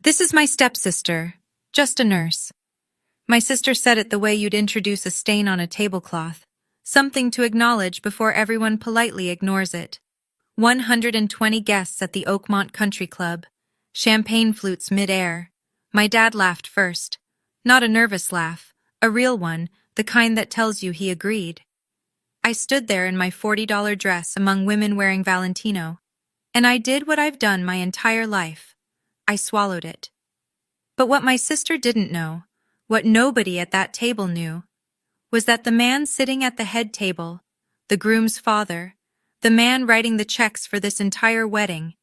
This is my stepsister, just a nurse. My sister said it the way you'd introduce a stain on a tablecloth, something to acknowledge before everyone politely ignores it. 120 guests at the Oakmont Country Club. Champagne flutes mid-air. My dad laughed first. Not a nervous laugh, a real one, the kind that tells you he agreed. I stood there in my $40 dress among women wearing Valentino, and I did what I've done my entire life. I swallowed it. But what my sister didn't know, what nobody at that table knew, was that the man sitting at the head table, the groom's father, the man writing the checks for this entire wedding,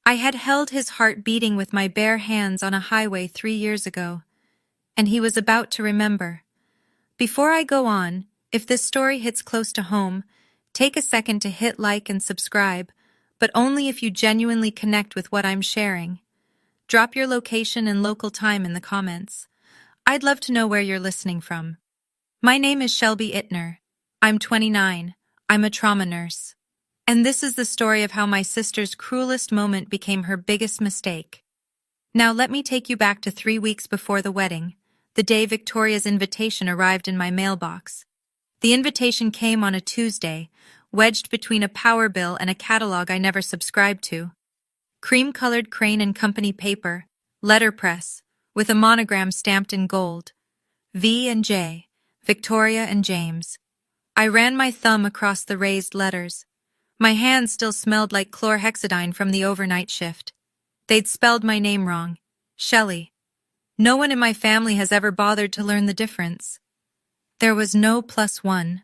I had held his heart beating with my bare hands on a highway 3 years ago, and he was about to remember. Before I go on, if this story hits close to home, take a second to hit like and subscribe, but only if you genuinely connect with what I'm sharing. Drop your location and local time in the comments. I'd love to know where you're listening from. My name is Shelby Ittner. I'm 29. I'm a trauma nurse. And this is the story of how my sister's cruelest moment became her biggest mistake. Now let me take you back to 3 weeks before the wedding, the day Victoria's invitation arrived in my mailbox. The invitation came on a Tuesday, wedged between a power bill and a catalog I never subscribed to. Cream-colored Crane and Company paper, letterpress, with a monogram stamped in gold. V and J, Victoria and James. I ran my thumb across the raised letters. My hands still smelled like chlorhexidine from the overnight shift. They'd spelled my name wrong. Shelley. No one in my family has ever bothered to learn the difference. There was no +1.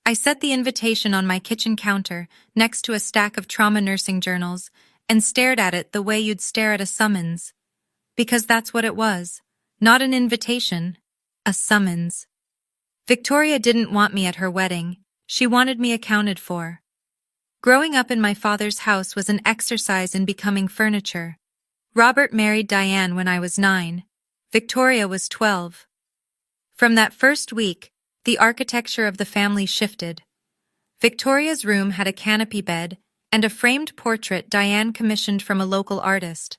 I set the invitation on my kitchen counter next to a stack of trauma nursing journals and stared at it the way you'd stare at a summons. Because that's what it was. Not an invitation. A summons. Victoria didn't want me at her wedding. She wanted me accounted for. Growing up in my father's house was an exercise in becoming furniture. Robert married Diane when I was 9. Victoria was 12. From that first week, the architecture of the family shifted. Victoria's room had a canopy bed and a framed portrait Diane commissioned from a local artist.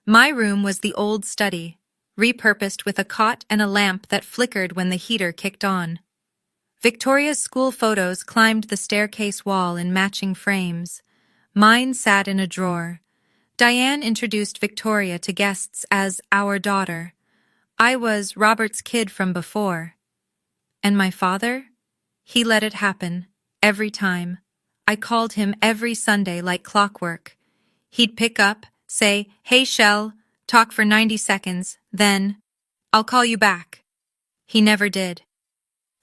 My room was the old study, repurposed with a cot and a lamp that flickered when the heater kicked on. Victoria's school photos climbed the staircase wall in matching frames. Mine sat in a drawer. Diane introduced Victoria to guests as our daughter. I was Robert's kid from before. And my father? He let it happen, every time. I called him every Sunday like clockwork. He'd pick up, say, "Hey, Shell," talk for 90 seconds, then, "I'll call you back." He never did.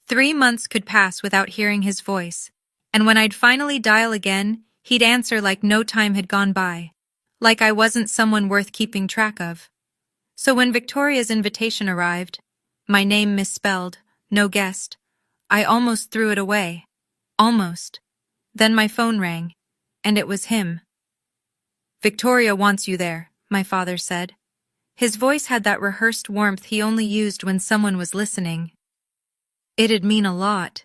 3 months could pass without hearing his voice, and when I'd finally dial again, he'd answer like no time had gone by, like I wasn't someone worth keeping track of. So when Victoria's invitation arrived, my name misspelled, no guest, I almost threw it away. Almost. Then my phone rang, and it was him. "Victoria wants you there," my father said. His voice had that rehearsed warmth he only used when someone was listening. It'd mean a lot.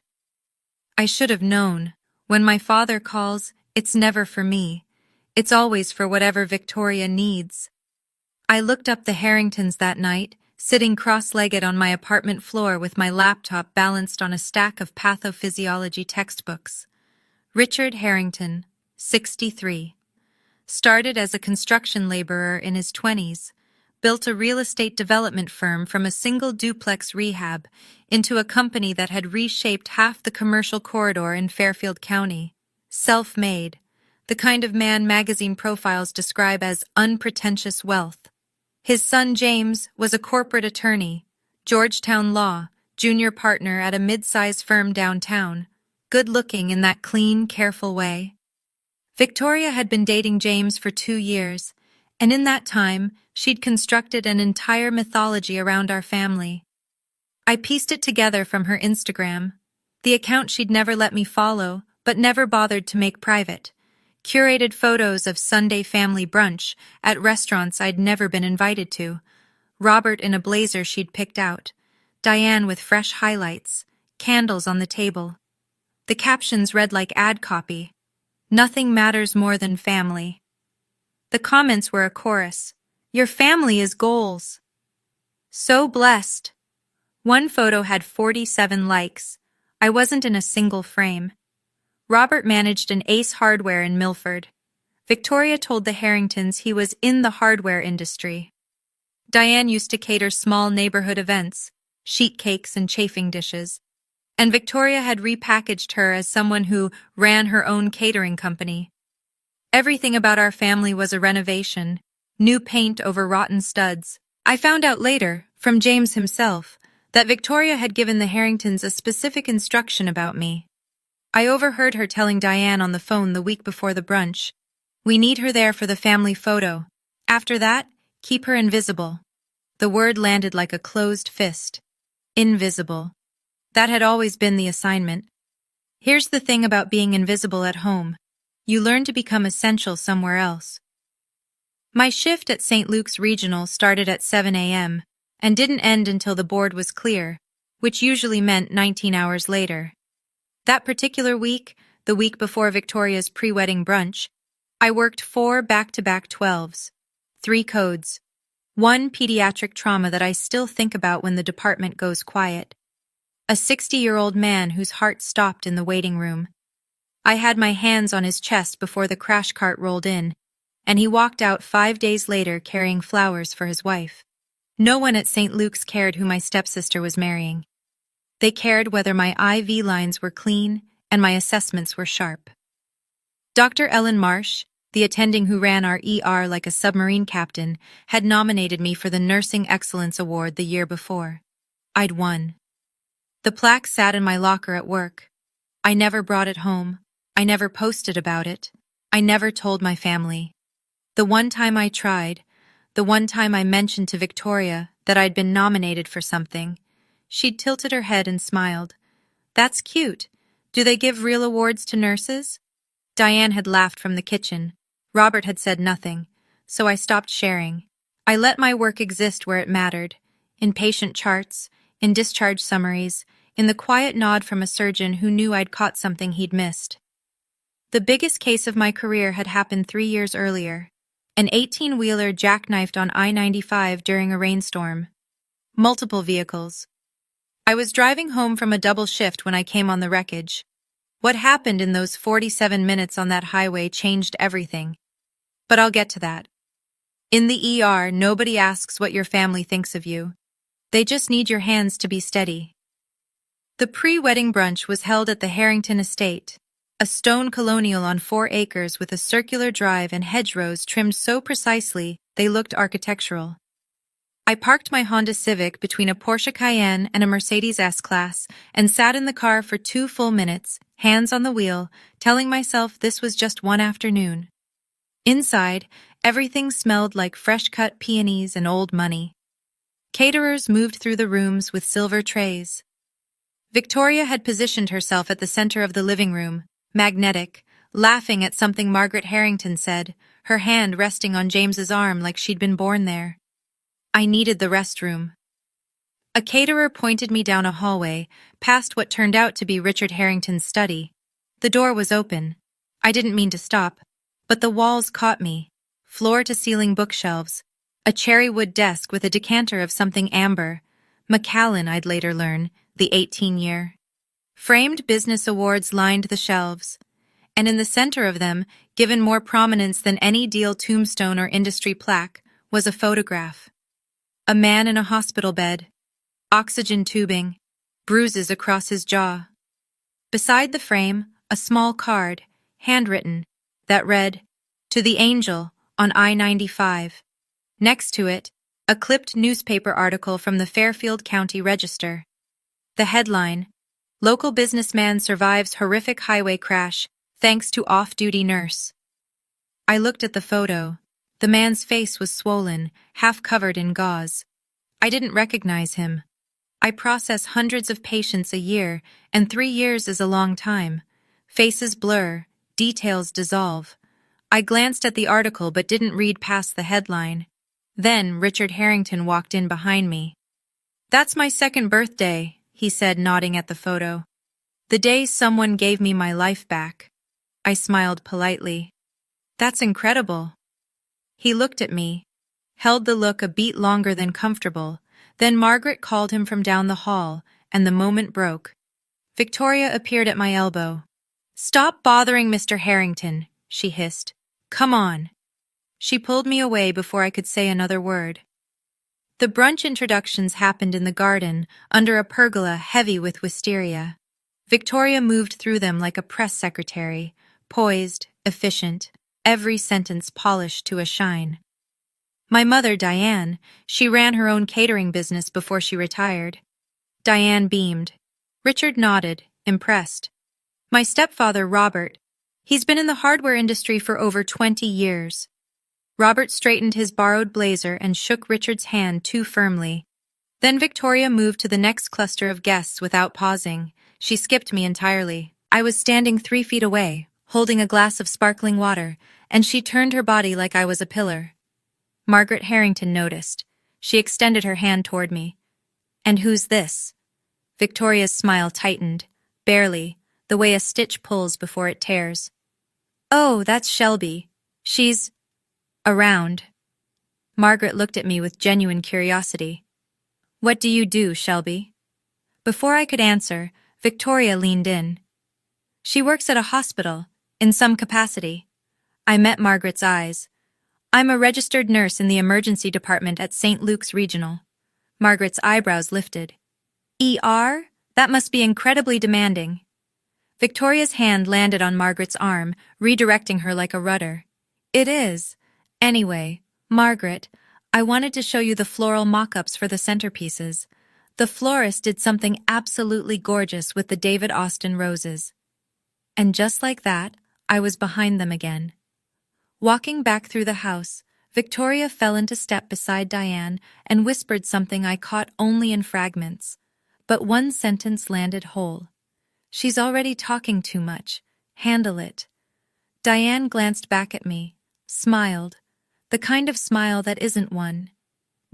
I should have known. When my father calls, it's never for me. It's always for whatever Victoria needs. I looked up the Harringtons that night, sitting cross-legged on my apartment floor with my laptop balanced on a stack of pathophysiology textbooks. Richard Harrington, 63. Started as a construction laborer in his 20s, built a real estate development firm from a single duplex rehab into a company that had reshaped half the commercial corridor in Fairfield County. Self-made, the kind of man magazine profiles describe as unpretentious wealth. His son James was a corporate attorney, Georgetown Law, junior partner at a mid-size firm downtown, good-looking in that clean, careful way. Victoria had been dating James for 2 years, and in that time, she'd constructed an entire mythology around our family. I pieced it together from her Instagram, the account she'd never let me follow, but never bothered to make private. Curated photos of Sunday family brunch at restaurants I'd never been invited to. Robert in a blazer she'd picked out. Diane with fresh highlights. Candles on the table. The captions read like ad copy. "Nothing matters more than family." The comments were a chorus. Your family is goals. So blessed. One photo had 47 likes. I wasn't in a single frame. Robert managed an Ace Hardware in Milford. Victoria told the Harringtons he was in the hardware industry. Diane used to cater small neighborhood events, sheet cakes and chafing dishes. And Victoria had repackaged her as someone who ran her own catering company. Everything about our family was a renovation, new paint over rotten studs. I found out later, from James himself, that Victoria had given the Harringtons a specific instruction about me. I overheard her telling Diane on the phone the week before the brunch, "We need her there for the family photo. After that, keep her invisible." The word landed like a closed fist. Invisible. That had always been the assignment. Here's the thing about being invisible at home. You learn to become essential somewhere else. My shift at St. Luke's Regional started at 7 a.m. and didn't end until the board was clear, which usually meant 19 hours later. That particular week, the week before Victoria's pre-wedding brunch, I worked 4 back-to-back 12s, 3 codes, 1 pediatric trauma that I still think about when the department goes quiet, a 60-year-old man whose heart stopped in the waiting room. I had my hands on his chest before the crash cart rolled in, and he walked out 5 days later carrying flowers for his wife. No one at St. Luke's cared who my stepsister was marrying. They cared whether my IV lines were clean and my assessments were sharp. Dr. Ellen Marsh, the attending who ran our ER like a submarine captain, had nominated me for the Nursing Excellence Award the year before. I'd won. The plaque sat in my locker at work. I never brought it home. I never posted about it. I never told my family. The one time I tried, the one time I mentioned to Victoria that I'd been nominated for something, she'd tilted her head and smiled. "That's cute. Do they give real awards to nurses?" Diane had laughed from the kitchen. Robert had said nothing, so I stopped sharing. I let my work exist where it mattered, in patient charts, in discharge summaries, in the quiet nod from a surgeon who knew I'd caught something he'd missed. The biggest case of my career had happened 3 years earlier. An 18-wheeler jackknifed on I-95 during a rainstorm. Multiple vehicles. I was driving home from a double shift when I came on the wreckage. What happened in those 47 minutes on that highway changed everything. But I'll get to that. In the ER, nobody asks what your family thinks of you. They just need your hands to be steady. The pre-wedding brunch was held at the Harrington estate, a stone colonial on 4 acres with a circular drive and hedgerows trimmed so precisely they looked architectural. I parked my Honda Civic between a Porsche Cayenne and a Mercedes S-Class and sat in the car for 2 full minutes, hands on the wheel, telling myself this was just one afternoon. Inside, everything smelled like fresh-cut peonies and old money. Caterers moved through the rooms with silver trays. Victoria had positioned herself at the center of the living room, magnetic, laughing at something Margaret Harrington said, her hand resting on James's arm like she'd been born there. I needed the restroom. A caterer pointed me down a hallway, past what turned out to be Richard Harrington's study. The door was open. I didn't mean to stop, but the walls caught me. Floor-to-ceiling bookshelves, a cherry wood desk with a decanter of something amber, Macallan, I'd later learn, the 18-year. Framed business awards lined the shelves, and in the center of them, given more prominence than any deal tombstone or industry plaque, was a photograph. A man in a hospital bed, oxygen tubing, bruises across his jaw. Beside the frame, a small card, handwritten, that read, "To the Angel, on I-95. Next to it, a clipped newspaper article from the Fairfield County Register. The headline, "Local businessman survives horrific highway crash, thanks to off-duty nurse." I looked at the photo. The man's face was swollen, half covered in gauze. I didn't recognize him. I process hundreds of patients a year, and 3 years is a long time. Faces blur, details dissolve. I glanced at the article but didn't read past the headline. Then Richard Harrington walked in behind me. "That's my 2nd birthday," he said, nodding at the photo. "The day someone gave me my life back." I smiled politely. "That's incredible." He looked at me. held the look a beat longer than comfortable. Then Margaret called him from down the hall, and the moment broke. Victoria appeared at my elbow. "Stop bothering Mr. Harrington," she hissed. "Come on." She pulled me away before I could say another word. The brunch introductions happened in the garden, under a pergola heavy with wisteria. Victoria moved through them like a press secretary, poised, efficient, every sentence polished to a shine. My mother, Diane, she ran her own catering business before she retired. Diane beamed. Richard nodded, impressed. My stepfather, Robert, he's been in the hardware industry for over 20 years. Robert straightened his borrowed blazer and shook Richard's hand too firmly. Then Victoria moved to the next cluster of guests without pausing. She skipped me entirely. I was standing 3 feet away, holding a glass of sparkling water, and she turned her body like I was a pillar. Margaret Harrington noticed. She extended her hand toward me. "And who's this?" Victoria's smile tightened, barely, the way a stitch pulls before it tears. "Oh, that's Shelby. She's around." Margaret looked at me with genuine curiosity. "What do you do, Shelby?" Before I could answer, Victoria leaned in. "She works at a hospital, in some capacity." I met Margaret's eyes. "I'm a registered nurse in the emergency department at St. Luke's Regional." Margaret's eyebrows lifted. "ER? That must be incredibly demanding." Victoria's hand landed on Margaret's arm, redirecting her like a rudder. "It is. Anyway, Margaret, I wanted to show you the floral mock-ups for the centerpieces. The florist did something absolutely gorgeous with the David Austin roses." And just like that, I was behind them again. Walking back through the house, Victoria fell into step beside Diane and whispered something I caught only in fragments. But one sentence landed whole. "She's already talking too much. Handle it." Diane glanced back at me, smiled, the kind of smile that isn't one.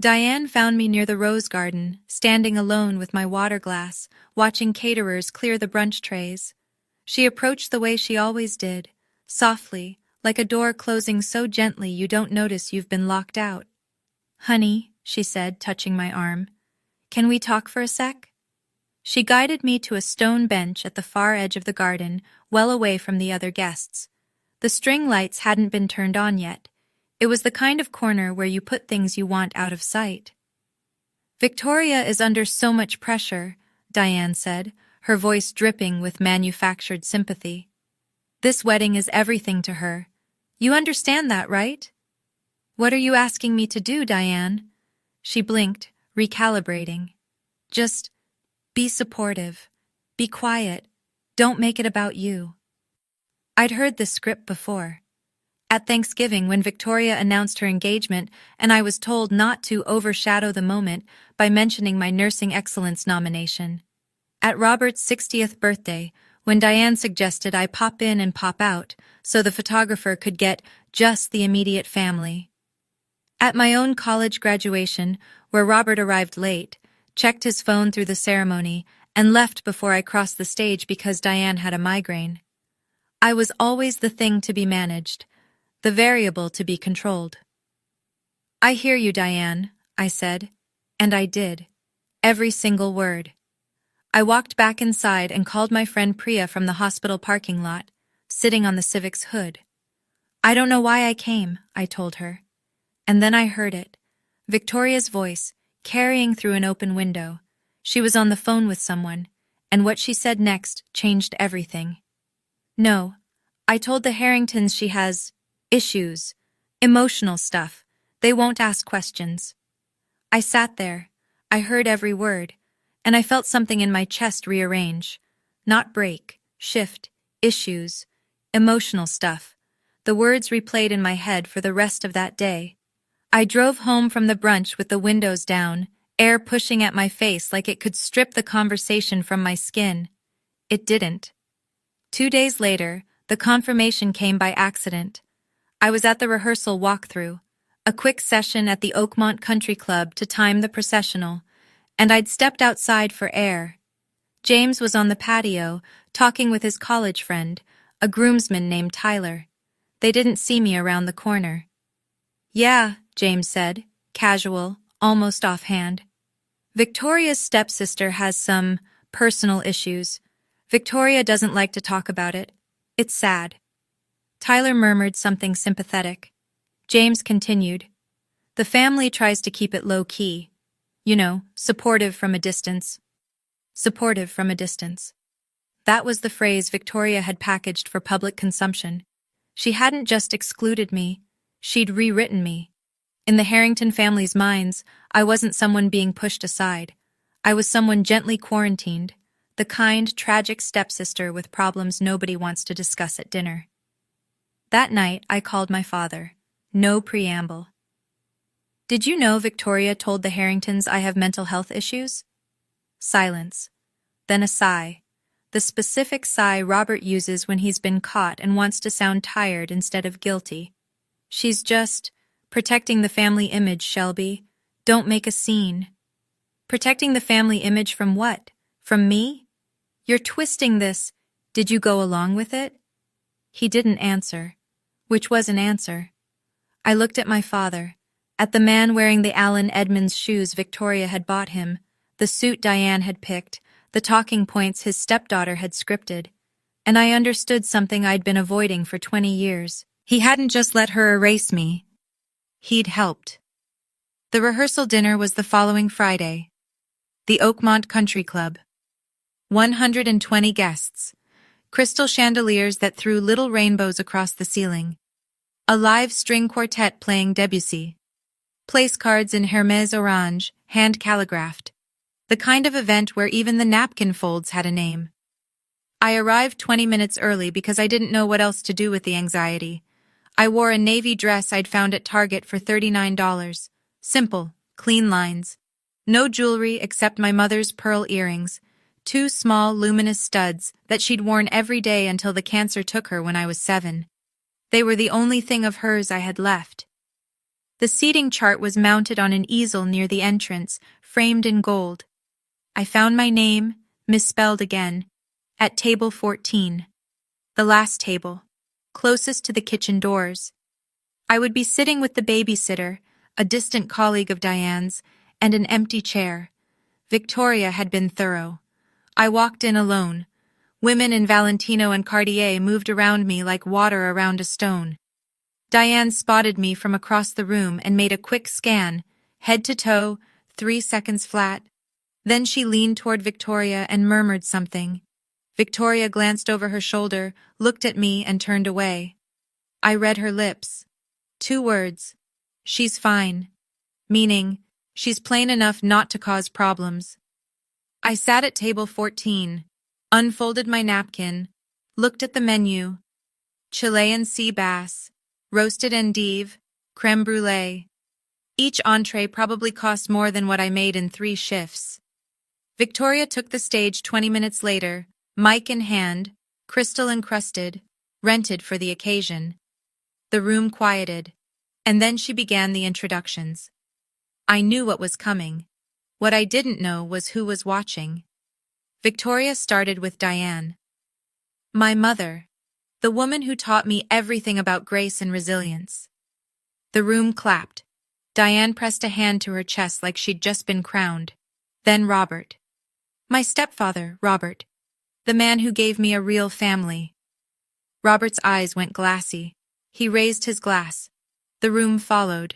Diane found me near the rose garden, standing alone with my water glass, watching caterers clear the brunch trays. She approached the way she always did, softly, like a door closing so gently you don't notice you've been locked out. "Honey," she said, touching my arm, "can we talk for a sec?" She guided me to a stone bench at the far edge of the garden, well away from the other guests. The string lights hadn't been turned on yet. It was the kind of corner where you put things you want out of sight. "Victoria is under so much pressure," Diane said, her voice dripping with manufactured sympathy. "This wedding is everything to her. You understand that, right?" "What are you asking me to do, Diane?" She blinked, recalibrating. "Just be supportive. Be quiet. Don't make it about you." I'd heard this script before. At Thanksgiving, when Victoria announced her engagement, and I was told not to overshadow the moment by mentioning my nursing excellence nomination. At Robert's 60th birthday, when Diane suggested I pop in and pop out, so the photographer could get just the immediate family. At my own college graduation, where Robert arrived late, checked his phone through the ceremony, and left before I crossed the stage because Diane had a migraine. I was always the thing to be managed, the variable to be controlled. "I hear you, Diane," I said, and I did. Every single word. I walked back inside and called my friend Priya from the hospital parking lot, sitting on the Civic's hood. "I don't know why I came," I told her. And then I heard it. Victoria's voice, carrying through an open window. She was on the phone with someone, and what she said next changed everything. "No, I told the Harringtons she has issues, emotional stuff. They won't ask questions." I sat there. I heard every word, and I felt something in my chest rearrange. Not break, shift, issues, emotional stuff. The words replayed in my head for the rest of that day. I drove home from the brunch with the windows down, air pushing at my face like it could strip the conversation from my skin. It didn't. 2 days later, the confirmation came by accident. I was at the rehearsal walkthrough, a quick session at the Oakmont Country Club to time the processional, and I'd stepped outside for air. James was on the patio, talking with his college friend, a groomsman named Tyler. They didn't see me around the corner. "Yeah," James said, casual, almost offhand. Victoria's stepsister has some personal issues. Victoria doesn't like to talk about it. It's sad. Tyler murmured something sympathetic. James continued. The family tries to keep it low-key. You know, supportive from a distance. Supportive from a distance. That was the phrase Victoria had packaged for public consumption. She hadn't just excluded me, she'd rewritten me. In the Harrington family's minds, I wasn't someone being pushed aside. I was someone gently quarantined, the kind, tragic stepsister with problems nobody wants to discuss at dinner. That night, I called my father. No preamble. Did you know Victoria told the Harringtons I have mental health issues? Silence. Then a sigh. The specific sigh Robert uses when he's been caught and wants to sound tired instead of guilty. She's just protecting the family image, Shelby. Don't make a scene. Protecting the family image from what? From me? You're twisting this. Did you go along with it? He didn't answer. Which was an answer. I looked at my father, at the man wearing the Allen Edmonds shoes Victoria had bought him, the suit Diane had picked, the talking points his stepdaughter had scripted, and I understood something I'd been avoiding for 20 years. He hadn't just let her erase me. He'd helped. The rehearsal dinner was the following Friday. The Oakmont Country Club. 120 guests. Crystal chandeliers that threw little rainbows across the ceiling. A live string quartet playing Debussy. Place cards in Hermès orange, hand calligraphed. The kind of event where even the napkin folds had a name. I arrived 20 minutes early because I didn't know what else to do with the anxiety. I wore a navy dress I'd found at Target for $39. Simple, clean lines. No jewelry except my mother's pearl earrings, 2 small, luminous studs that she'd worn every day until the cancer took her when I was 7. They were the only thing of hers I had left. The seating chart was mounted on an easel near the entrance, framed in gold. I found my name, misspelled again, at table 14. The last table, closest to the kitchen doors. I would be sitting with the babysitter, a distant colleague of Diane's, and an empty chair. Victoria had been thorough. I walked in alone. Women in Valentino and Cartier moved around me like water around a stone. Diane spotted me from across the room and made a quick scan, head to toe, 3 seconds flat. Then she leaned toward Victoria and murmured something. Victoria glanced over her shoulder, looked at me, and turned away. I read her lips. 2 words. She's fine. Meaning, she's plain enough not to cause problems. I sat at table 14. Unfolded my napkin, looked at the menu. Chilean sea bass, roasted endive, creme brulee. Each entree probably cost more than what I made in 3 shifts. Victoria took the stage 20 minutes later, mic in hand, crystal encrusted, rented for the occasion. The room quieted, and then she began the introductions. I knew what was coming. What I didn't know was who was watching. Victoria started with Diane. My mother, the woman who taught me everything about grace and resilience. The room clapped. Diane pressed a hand to her chest like she'd just been crowned. Then Robert. My stepfather, Robert. The man who gave me a real family. Robert's eyes went glassy. He raised his glass. The room followed.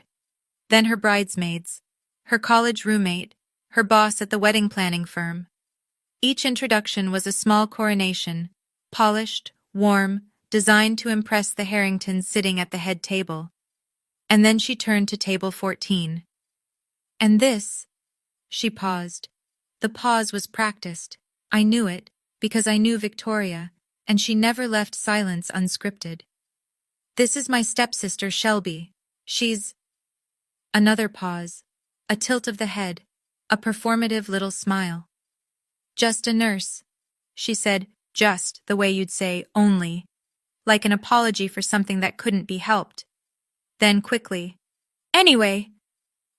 Then her bridesmaids. Her college roommate. Her boss at the wedding planning firm. Each introduction was a small coronation, polished, warm, designed to impress the Harringtons sitting at the head table. And then she turned to table 14. And this, she paused. The pause was practiced. I knew it, because I knew Victoria, and she never left silence unscripted. This is my stepsister, Shelby. She's... Another pause, a tilt of the head, a performative little smile. Just a nurse, she said, just the way you'd say only, like an apology for something that couldn't be helped. Then quickly, anyway,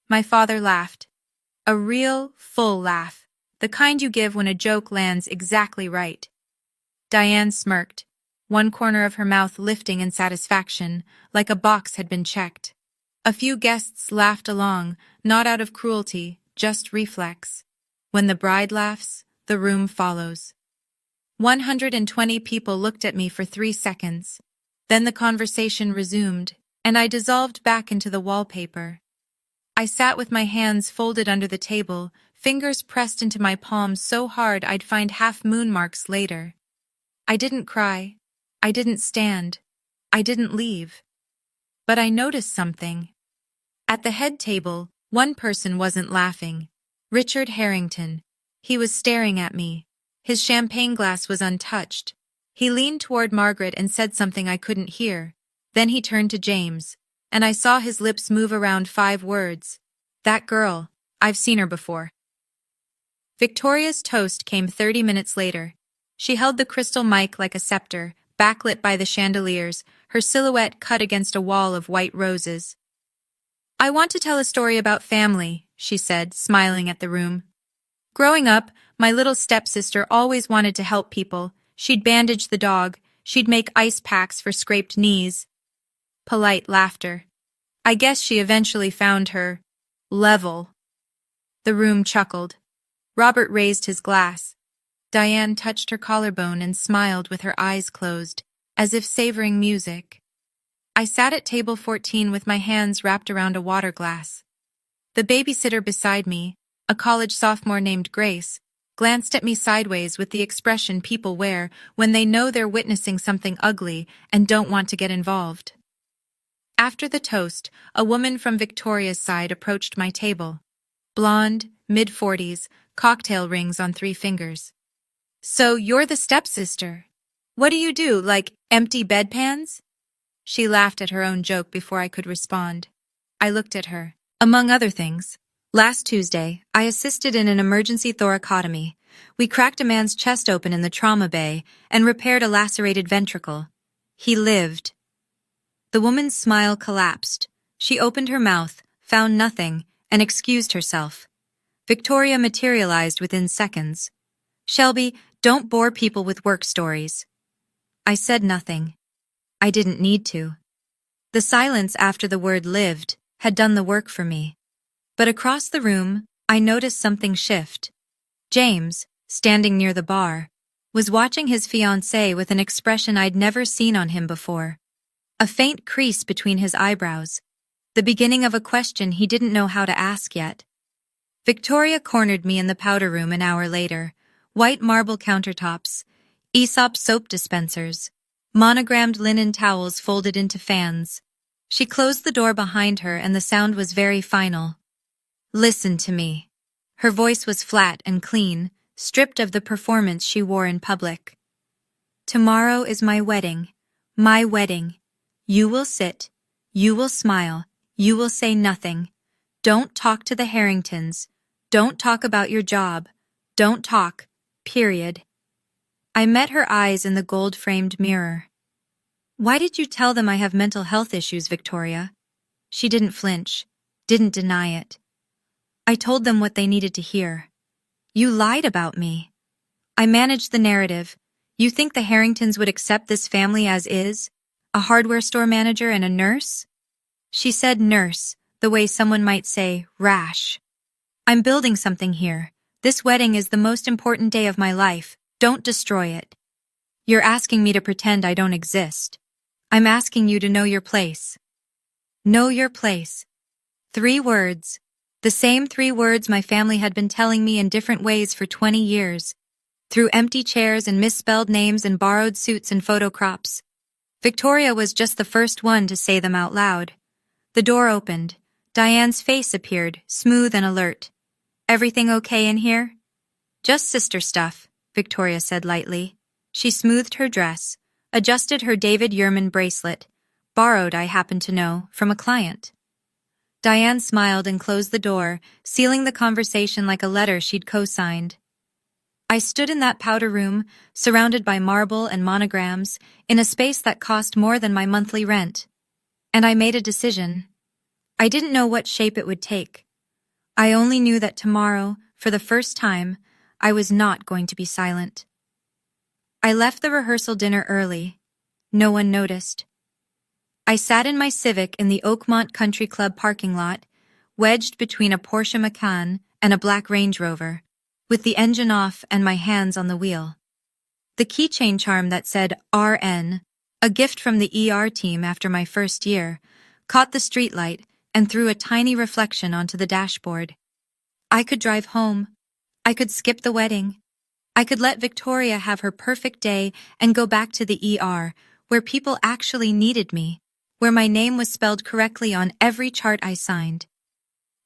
my father laughed. A real, full laugh, the kind you give when a joke lands exactly right. Diane smirked, one corner of her mouth lifting in satisfaction, like a box had been checked. A few guests laughed along, not out of cruelty, just reflex. When the bride laughs, the room follows. 120 people looked at me for 3 seconds. Then the conversation resumed, and I dissolved back into the wallpaper. I sat with my hands folded under the table, fingers pressed into my palms so hard I'd find half-moon marks later. I didn't cry. I didn't stand. I didn't leave. But I noticed something. At the head table, one person wasn't laughing. Richard Harrington. He was staring at me. His champagne glass was untouched. He leaned toward Margaret and said something I couldn't hear. Then he turned to James, and I saw his lips move around 5 words. That girl. I've seen her before. Victoria's toast came 30 minutes later. She held the crystal mic like a scepter, backlit by the chandeliers, her silhouette cut against a wall of white roses. I want to tell a story about family, she said, smiling at the room. Growing up, my little stepsister always wanted to help people. She'd bandage the dog. She'd make ice packs for scraped knees. Polite laughter. I guess she eventually found her level. The room chuckled. Robert raised his glass. Diane touched her collarbone and smiled with her eyes closed, as if savoring music. I sat at table 14 with my hands wrapped around a water glass. The babysitter beside me, a college sophomore named Grace, glanced at me sideways with the expression people wear when they know they're witnessing something ugly and don't want to get involved. After the toast, a woman from Victoria's side approached my table. Blonde, mid-40s, cocktail rings on 3 fingers. So you're the stepsister. What do you do, like empty bedpans? She laughed at her own joke before I could respond. I looked at her. Among other things, last Tuesday, I assisted in an emergency thoracotomy. We cracked a man's chest open in the trauma bay and repaired a lacerated ventricle. He lived. The woman's smile collapsed. She opened her mouth, found nothing, and excused herself. Victoria materialized within seconds. Shelby, don't bore people with work stories. I said nothing. I didn't need to. The silence after the word lived had done the work for me. But across the room, I noticed something shift. James, standing near the bar, was watching his fiancée with an expression I'd never seen on him before. A faint crease between his eyebrows, the beginning of a question he didn't know how to ask yet. Victoria cornered me in the powder room an hour later. White marble countertops, Aesop soap dispensers, monogrammed linen towels folded into fans. She closed the door behind her and the sound was very final. Listen to me. Her voice was flat and clean, stripped of the performance she wore in public. Tomorrow is my wedding. My wedding. You will sit. You will smile. You will say nothing. Don't talk to the Harringtons. Don't talk about your job. Don't talk. Period. I met her eyes in the gold-framed mirror. Why did you tell them I have mental health issues, Victoria? She didn't flinch, didn't deny it. I told them what they needed to hear. You lied about me. I managed the narrative. You think the Harringtons would accept this family as is? A hardware store manager and a nurse? She said nurse, the way someone might say rash. I'm building something here. This wedding is the most important day of my life. Don't destroy it. You're asking me to pretend I don't exist. I'm asking you to know your place. Know your place. 3 words. The same 3 words my family had been telling me in different ways for 20 years. Through empty chairs and misspelled names and borrowed suits and photo crops. Victoria was just the first one to say them out loud. The door opened. Diane's face appeared, smooth and alert. Everything okay in here? Just sister stuff, Victoria said lightly. She smoothed her dress, adjusted her David Yurman bracelet, borrowed, I happen to know, from a client. Diane smiled and closed the door, sealing the conversation like a letter she'd co-signed. I stood in that powder room, surrounded by marble and monograms, in a space that cost more than my monthly rent. And I made a decision. I didn't know what shape it would take. I only knew that tomorrow, for the first time, I was not going to be silent. I left the rehearsal dinner early. No one noticed. I sat in my Civic in the Oakmont Country Club parking lot, wedged between a Porsche Macan and a black Range Rover, with the engine off and my hands on the wheel. The keychain charm that said RN, a gift from the ER team after my first year, caught the streetlight and threw a tiny reflection onto the dashboard. I could drive home. I could skip the wedding. I could let Victoria have her perfect day and go back to the ER, where people actually needed me, where my name was spelled correctly on every chart I signed.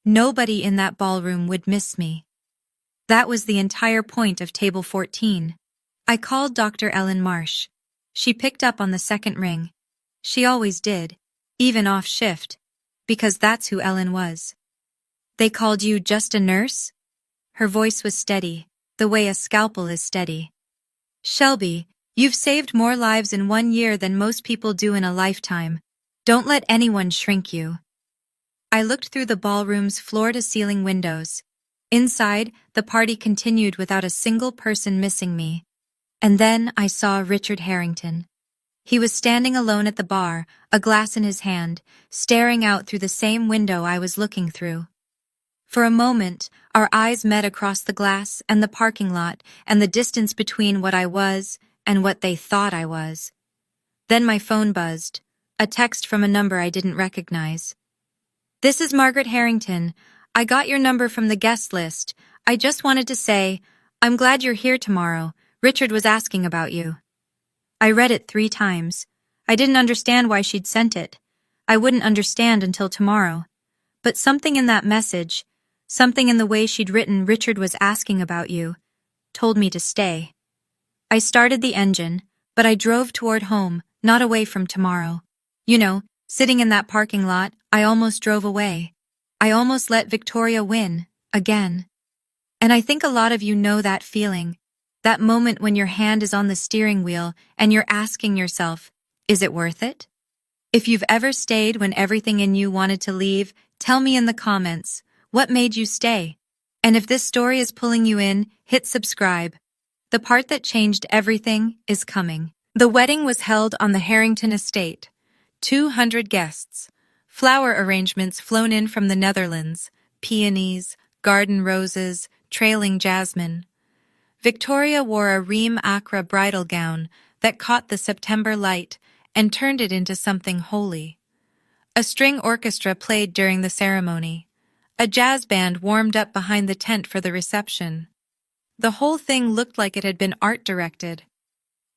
Nobody in that ballroom would miss me. That was the entire point of Table 14. I called Dr. Ellen Marsh. She picked up on the second ring. She always did, even off shift, because that's who Ellen was. They called you just a nurse? Her voice was steady, the way a scalpel is steady. Shelby, you've saved more lives in 1 year than most people do in a lifetime. Don't let anyone shrink you. I looked through the ballroom's floor-to-ceiling windows. Inside, the party continued without a single person missing me. And then I saw Richard Harrington. He was standing alone at the bar, a glass in his hand, staring out through the same window I was looking through. For a moment, our eyes met across the glass and the parking lot and the distance between what I was and what they thought I was. Then my phone buzzed, a text from a number I didn't recognize. "This is Margaret Harrington. I got your number from the guest list. I just wanted to say, I'm glad you're here tomorrow. Richard was asking about you." I read it 3 times. I didn't understand why she'd sent it. I wouldn't understand until tomorrow. But something in that message, something in the way she'd written "Richard was asking about you," told me to stay. I started the engine, but I drove toward home, not away from tomorrow. You know, sitting in that parking lot, I almost drove away. I almost let Victoria win, again. And I think a lot of you know that feeling, that moment when your hand is on the steering wheel and you're asking yourself, is it worth it? If you've ever stayed when everything in you wanted to leave, tell me in the comments, what made you stay? And if this story is pulling you in, hit subscribe. The part that changed everything is coming. The wedding was held on the Harrington estate. 200 guests. Flower arrangements flown in from the Netherlands. Peonies, garden roses, trailing jasmine. Victoria wore a Reem Accra bridal gown that caught the September light and turned it into something holy. A string orchestra played during the ceremony. A jazz band warmed up behind the tent for the reception. The whole thing looked like it had been art-directed.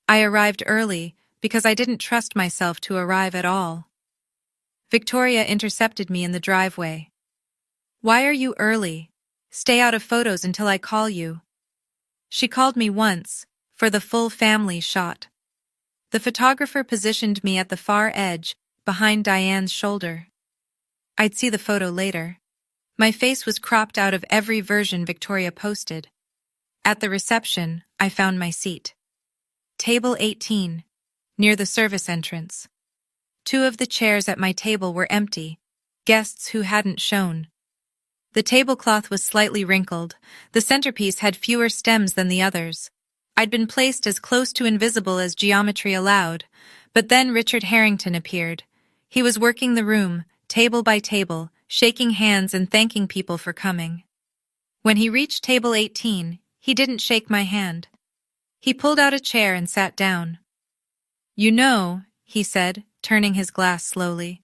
I arrived early because I didn't trust myself to arrive at all. Victoria intercepted me in the driveway. "Why are you early? Stay out of photos until I call you." She called me once, for the full family shot. The photographer positioned me at the far edge, behind Diane's shoulder. I'd see the photo later. My face was cropped out of every version Victoria posted. At the reception, I found my seat. Table 18, near the service entrance. 2 of the chairs at my table were empty, guests who hadn't shown. The tablecloth was slightly wrinkled. The centerpiece had fewer stems than the others. I'd been placed as close to invisible as geometry allowed, but then Richard Harrington appeared. He was working the room, table by table, shaking hands and thanking people for coming. When he reached table 18, he didn't shake my hand. He pulled out a chair and sat down. "You know," he said, turning his glass slowly,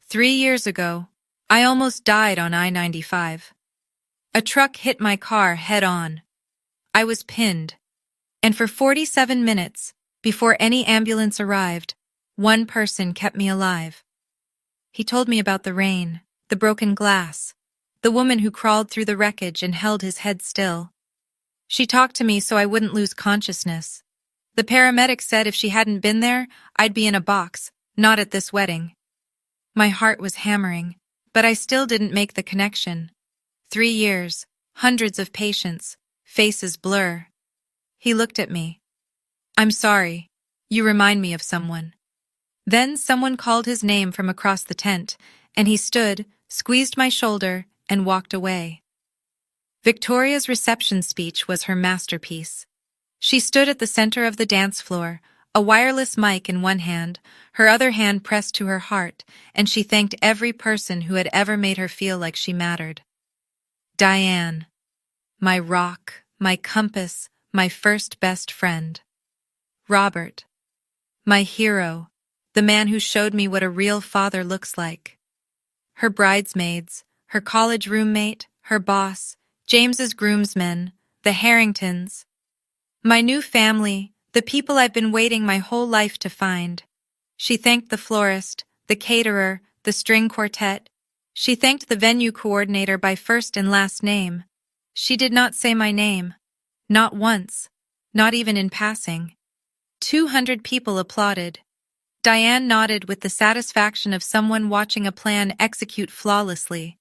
3 years ago, I almost died on I-95. A truck hit my car head-on. I was pinned. And for 47 minutes, before any ambulance arrived, 1 person kept me alive. He told me about the rain, the broken glass, the woman who crawled through the wreckage and held his head still. She talked to me so I wouldn't lose consciousness. The paramedic said if she hadn't been there, I'd be in a box, not at this wedding. My heart was hammering, but I still didn't make the connection. 3 years, hundreds of patients, faces blur. He looked at me. "I'm sorry. You remind me of someone." Then someone called his name from across the tent, and he stood, squeezed my shoulder, and walked away. Victoria's reception speech was her masterpiece. She stood at the center of the dance floor, A wireless mic in one hand, her other hand pressed to her heart, and she thanked every person who had ever made her feel like she mattered. Diane. My rock, my compass, my first best friend. Robert. My hero, the man who showed me what a real father looks like. Her bridesmaids, her college roommate, her boss, James's groomsmen, the Harringtons. My new family, the people I've been waiting my whole life to find. She thanked the florist, the caterer, the string quartet. She thanked the venue coordinator by first and last name. She did not say my name. Not once. Not even in passing. 200 people applauded. Diane nodded with the satisfaction of someone watching a plan execute flawlessly.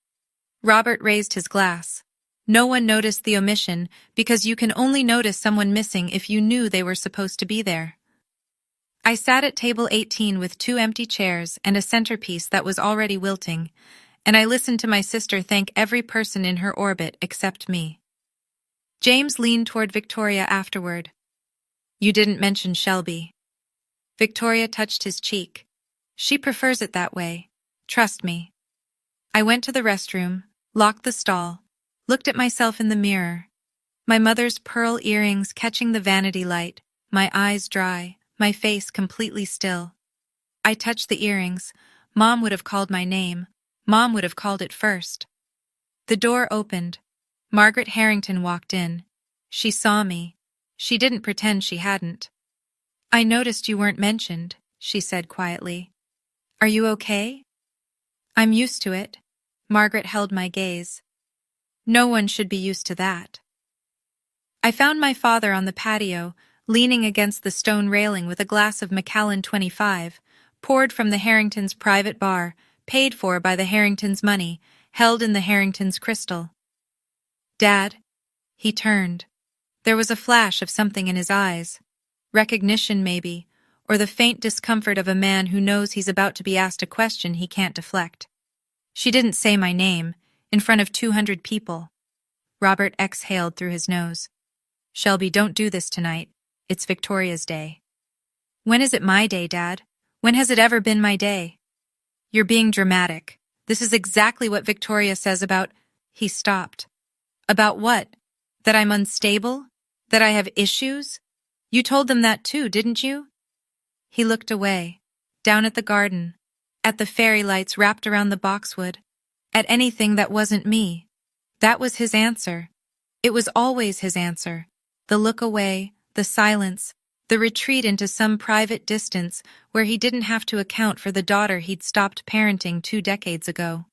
Robert raised his glass. No one noticed the omission because you can only notice someone missing if you knew they were supposed to be there. I sat at table 18 with 2 empty chairs and a centerpiece that was already wilting, and I listened to my sister thank every person in her orbit except me. James leaned toward Victoria afterward. You didn't mention Shelby. Victoria touched his cheek. She prefers it that way. Trust me. I went to the restroom, locked the stall, looked at myself in the mirror. My mother's pearl earrings catching the vanity light, my eyes dry, my face completely still. I touched the earrings. Mom would have called my name. Mom would have called it first. The door opened. Margaret Harrington walked in. She saw me. She didn't pretend she hadn't. I noticed you weren't mentioned, she said quietly. Are you okay? I'm used to it. Margaret held my gaze. No one should be used to that. I found my father on the patio, leaning against the stone railing with a glass of Macallan 25, poured from the Harringtons' private bar, paid for by the Harringtons' money, held in the Harringtons' crystal. Dad? He turned. There was a flash of something in his eyes. Recognition, maybe, or the faint discomfort of a man who knows he's about to be asked a question he can't deflect. She didn't say my name, in front of 200 people. Robert exhaled through his nose. Shelby, don't do this tonight. It's Victoria's day. When is it my day, Dad? When has it ever been my day? You're being dramatic. This is exactly what Victoria says about... He stopped. About what? That I'm unstable? That I have issues? You told them that too, didn't you? He looked away, down at the garden, at the fairy lights wrapped around the boxwood, at anything that wasn't me. That was his answer. It was always his answer. The look away, the silence, the retreat into some private distance where he didn't have to account for the daughter he'd stopped parenting 2 decades ago.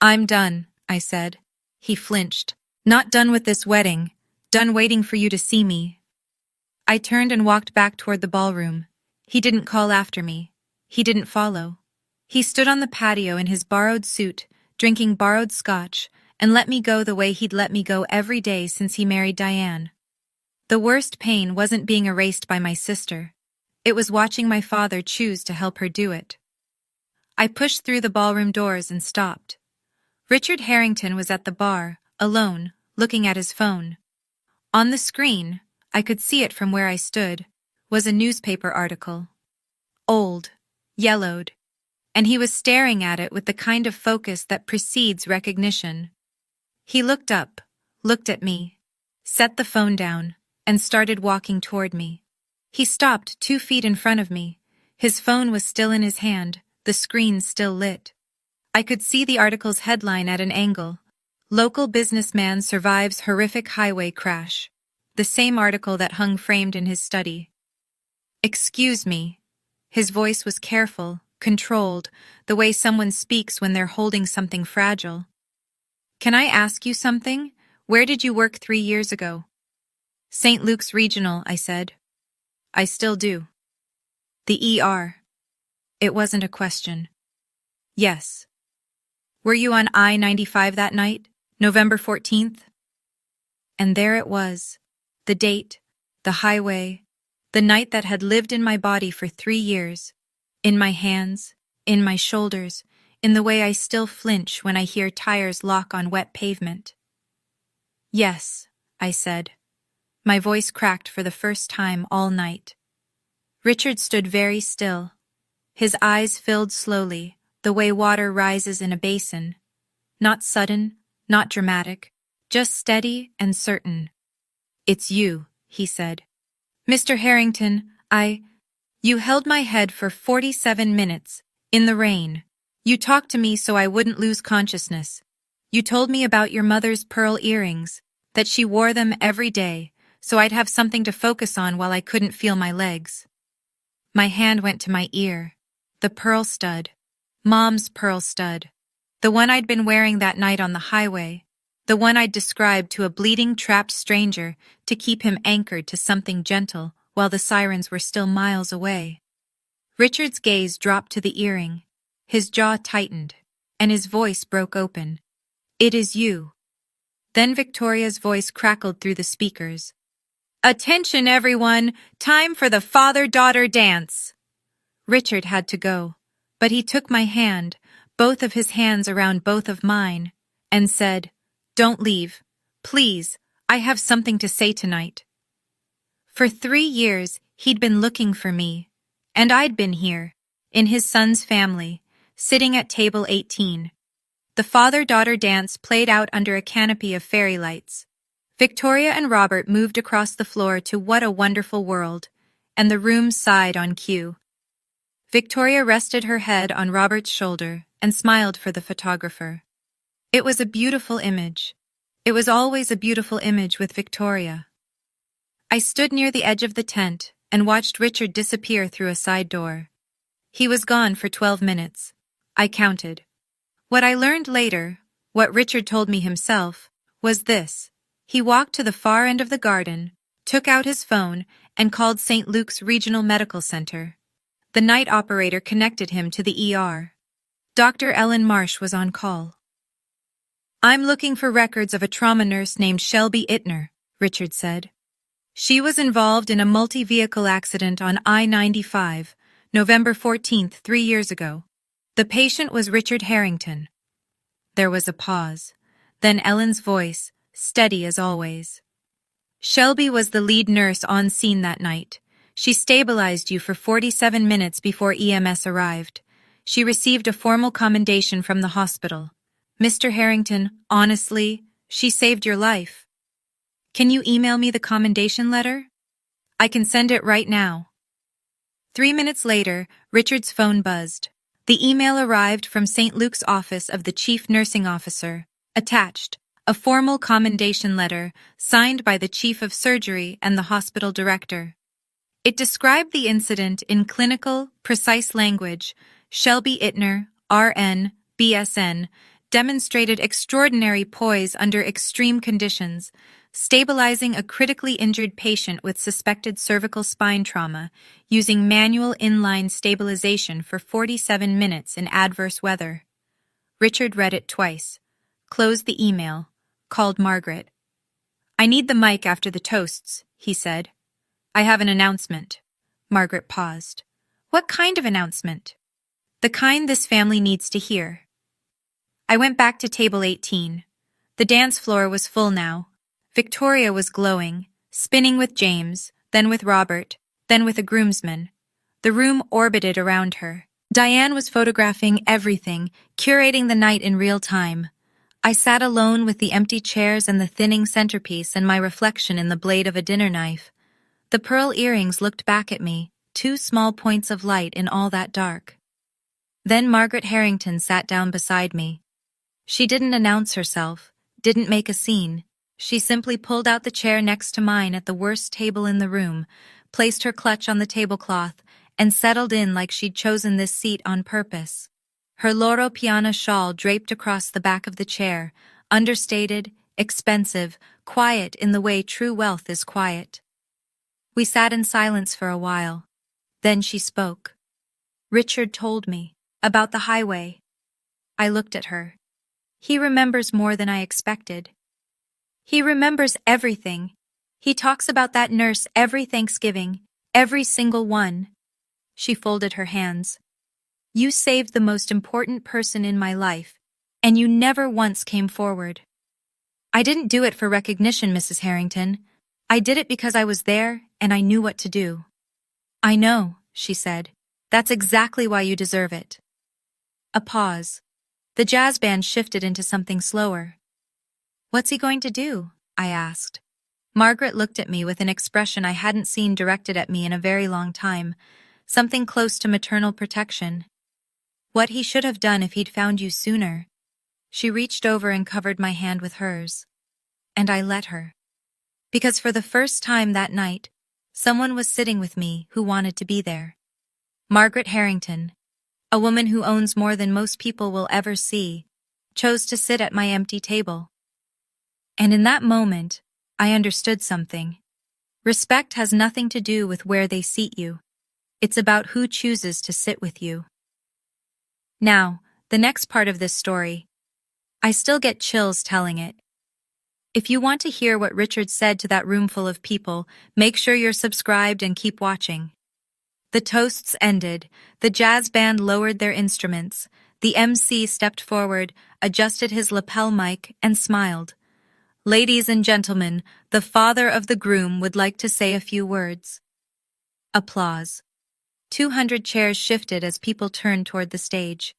I'm done, I said. He flinched. Not done with this wedding. Done waiting for you to see me. I turned and walked back toward the ballroom. He didn't call after me. He didn't follow. He stood on the patio in his borrowed suit, drinking borrowed scotch, and let me go the way he'd let me go every day since he married Diane. The worst pain wasn't being erased by my sister. It was watching my father choose to help her do it. I pushed through the ballroom doors and stopped. Richard Harrington was at the bar, alone, looking at his phone. On the screen, I could see it from where I stood, was a newspaper article. Old, yellowed, and he was staring at it with the kind of focus that precedes recognition. He looked up, looked at me, set the phone down, and started walking toward me. He stopped 2 feet in front of me. His phone was still in his hand, the screen still lit. I could see the article's headline at an angle. Local businessman survives horrific highway crash. The same article that hung framed in his study. Excuse me. His voice was careful, controlled, the way someone speaks when they're holding something fragile. Can I ask you something? Where did you work 3 years ago? St. Luke's Regional, I said. I still do. The ER. It wasn't a question. Yes. Were you on I-95 that night, November 14th? And there it was. The date, the highway, the night that had lived in my body for 3 years, in my hands, in my shoulders, in the way I still flinch when I hear tires lock on wet pavement. Yes, I said. My voice cracked for the first time all night. Richard stood very still. His eyes filled slowly, the way water rises in a basin. Not sudden, not dramatic, just steady and certain. "It's you," he said. "Mr. Harrington, you held my head for 47 minutes, in the rain. You talked to me so I wouldn't lose consciousness. You told me about your mother's pearl earrings, that she wore them every day, so I'd have something to focus on while I couldn't feel my legs." My hand went to my ear. The pearl stud. Mom's pearl stud. The one I'd been wearing that night on the highway. The one I'd described to a bleeding, trapped stranger to keep him anchored to something gentle while the sirens were still miles away. Richard's gaze dropped to the earring. His jaw tightened, and his voice broke open. "It is you." Then Victoria's voice crackled through the speakers. "Attention, everyone! Time for the father-daughter dance!" Richard had to go, but he took my hand, both of his hands around both of mine, and said, "Don't leave. Please, I have something to say tonight." For 3 years, he'd been looking for me, and I'd been here, in his son's family, sitting at table 18. The father-daughter dance played out under a canopy of fairy lights. Victoria and Robert moved across the floor to "What a Wonderful World," and the room sighed on cue. Victoria rested her head on Robert's shoulder and smiled for the photographer. It was a beautiful image. It was always a beautiful image with Victoria. I stood near the edge of the tent and watched Richard disappear through a side door. He was gone for 12 minutes. I counted. What I learned later, what Richard told me himself, was this. He walked to the far end of the garden, took out his phone, and called St. Luke's Regional Medical Center. The night operator connected him to the ER. Dr. Ellen Marsh was on call. "I'm looking for records of a trauma nurse named Shelby Ittner," Richard said. "She was involved in a multi-vehicle accident on I-95, November 14th, 3 years ago. The patient was Richard Harrington." There was a pause. Then Ellen's voice, steady as always. "Shelby was the lead nurse on scene that night. She stabilized you for 47 minutes before EMS arrived. She received a formal commendation from the hospital. Mr. Harrington, honestly, she saved your life. Can you email me the commendation letter? I can send it right now." 3 minutes later, Richard's phone buzzed. The email arrived from St. Luke's office of the chief nursing officer. Attached, a formal commendation letter signed by the chief of surgery and the hospital director. It described the incident in clinical, precise language. Shelby Ittner, RN, BSN, demonstrated extraordinary poise under extreme conditions, stabilizing a critically injured patient with suspected cervical spine trauma using manual inline stabilization for 47 minutes in adverse weather. Richard read it twice, closed the email, called Margaret. "I need the mic after the toasts," he said. "I have an announcement." Margaret paused. "What kind of announcement?" "The kind this family needs to hear." I went back to table 18. The dance floor was full now. Victoria was glowing, spinning with James, then with Robert, then with a groomsman. The room orbited around her. Diane was photographing everything, curating the night in real time. I sat alone with the empty chairs and the thinning centerpiece and my reflection in the blade of a dinner knife. The pearl earrings looked back at me, 2 small points of light in all that dark. Then Margaret Harrington sat down beside me. She didn't announce herself, didn't make a scene. She simply pulled out the chair next to mine at the worst table in the room, placed her clutch on the tablecloth, and settled in like she'd chosen this seat on purpose. Her Loro Piana shawl draped across the back of the chair, understated, expensive, quiet in the way true wealth is quiet. We sat in silence for a while. Then she spoke. "Richard told me about the highway." I looked at her. "He remembers more than I expected. He remembers everything. He talks about that nurse every Thanksgiving, every single one." She folded her hands. "You saved the most important person in my life, and you never once came forward." "I didn't do it for recognition, Mrs. Harrington. I did it because I was there and I knew what to do." I know, she said. That's exactly why you deserve it. A pause. The jazz band shifted into something slower. What's he going to do? I asked. Margaret looked at me with an expression I hadn't seen directed at me in a very long time, something close to maternal protection. What he should have done if he'd found you sooner. She reached over and covered my hand with hers. And I let her. Because for the first time that night, someone was sitting with me who wanted to be there. Margaret Harrington, a woman who owns more than most people will ever see, chose to sit at my empty table. And in that moment, I understood something. Respect has nothing to do with where they seat you. It's about who chooses to sit with you. Now, the next part of this story. I still get chills telling it. If you want to hear what Richard said to that room full of people, make sure you're subscribed and keep watching. The toasts ended, the jazz band lowered their instruments, the MC stepped forward, adjusted his lapel mic, and smiled. Ladies and gentlemen, the father of the groom would like to say a few words. Applause. 200 chairs shifted as people turned toward the stage.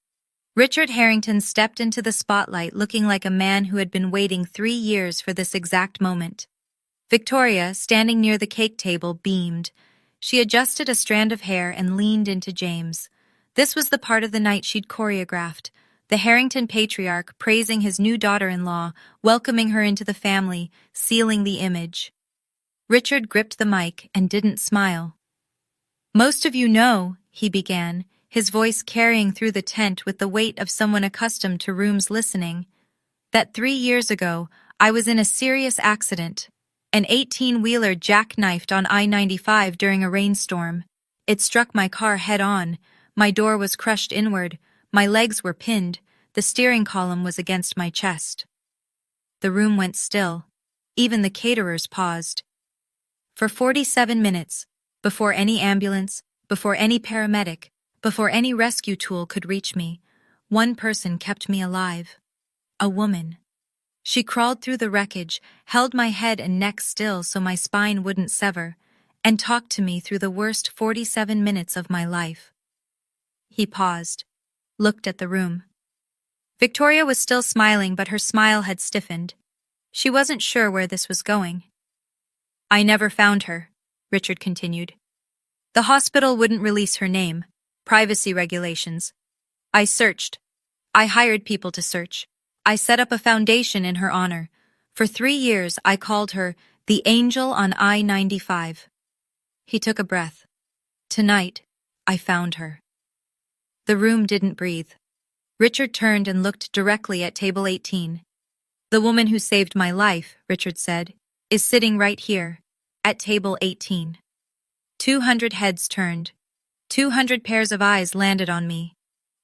Richard Harrington stepped into the spotlight looking like a man who had been waiting 3 years for this exact moment. Victoria, standing near the cake table, beamed. She adjusted a strand of hair and leaned into James. This was the part of the night she'd choreographed. The Harrington patriarch praising his new daughter-in-law, welcoming her into the family, sealing the image. Richard gripped the mic and didn't smile. Most of you know, he began, his voice carrying through the tent with the weight of someone accustomed to rooms listening, that 3 years ago, I was in a serious accident. An 18-wheeler jackknifed on I-95 during a rainstorm. It struck my car head-on. My door was crushed inward. My legs were pinned. The steering column was against my chest. The room went still. Even the caterers paused. For 47 minutes, before any ambulance, before any paramedic, before any rescue tool could reach me, one person kept me alive. A woman. She crawled through the wreckage, held my head and neck still so my spine wouldn't sever, and talked to me through the worst 47 minutes of my life. He paused, looked at the room. Victoria was still smiling, but her smile had stiffened. She wasn't sure where this was going. I never found her, Richard continued. The hospital wouldn't release her name. Privacy regulations. I searched. I hired people to search. I set up a foundation in her honor. For 3 years, I called her the Angel on I-95. He took a breath. Tonight, I found her. The room didn't breathe. Richard turned and looked directly at table 18. The woman who saved my life, Richard said, is sitting right here, at table 18. 200 heads turned. 200 pairs of eyes landed on me.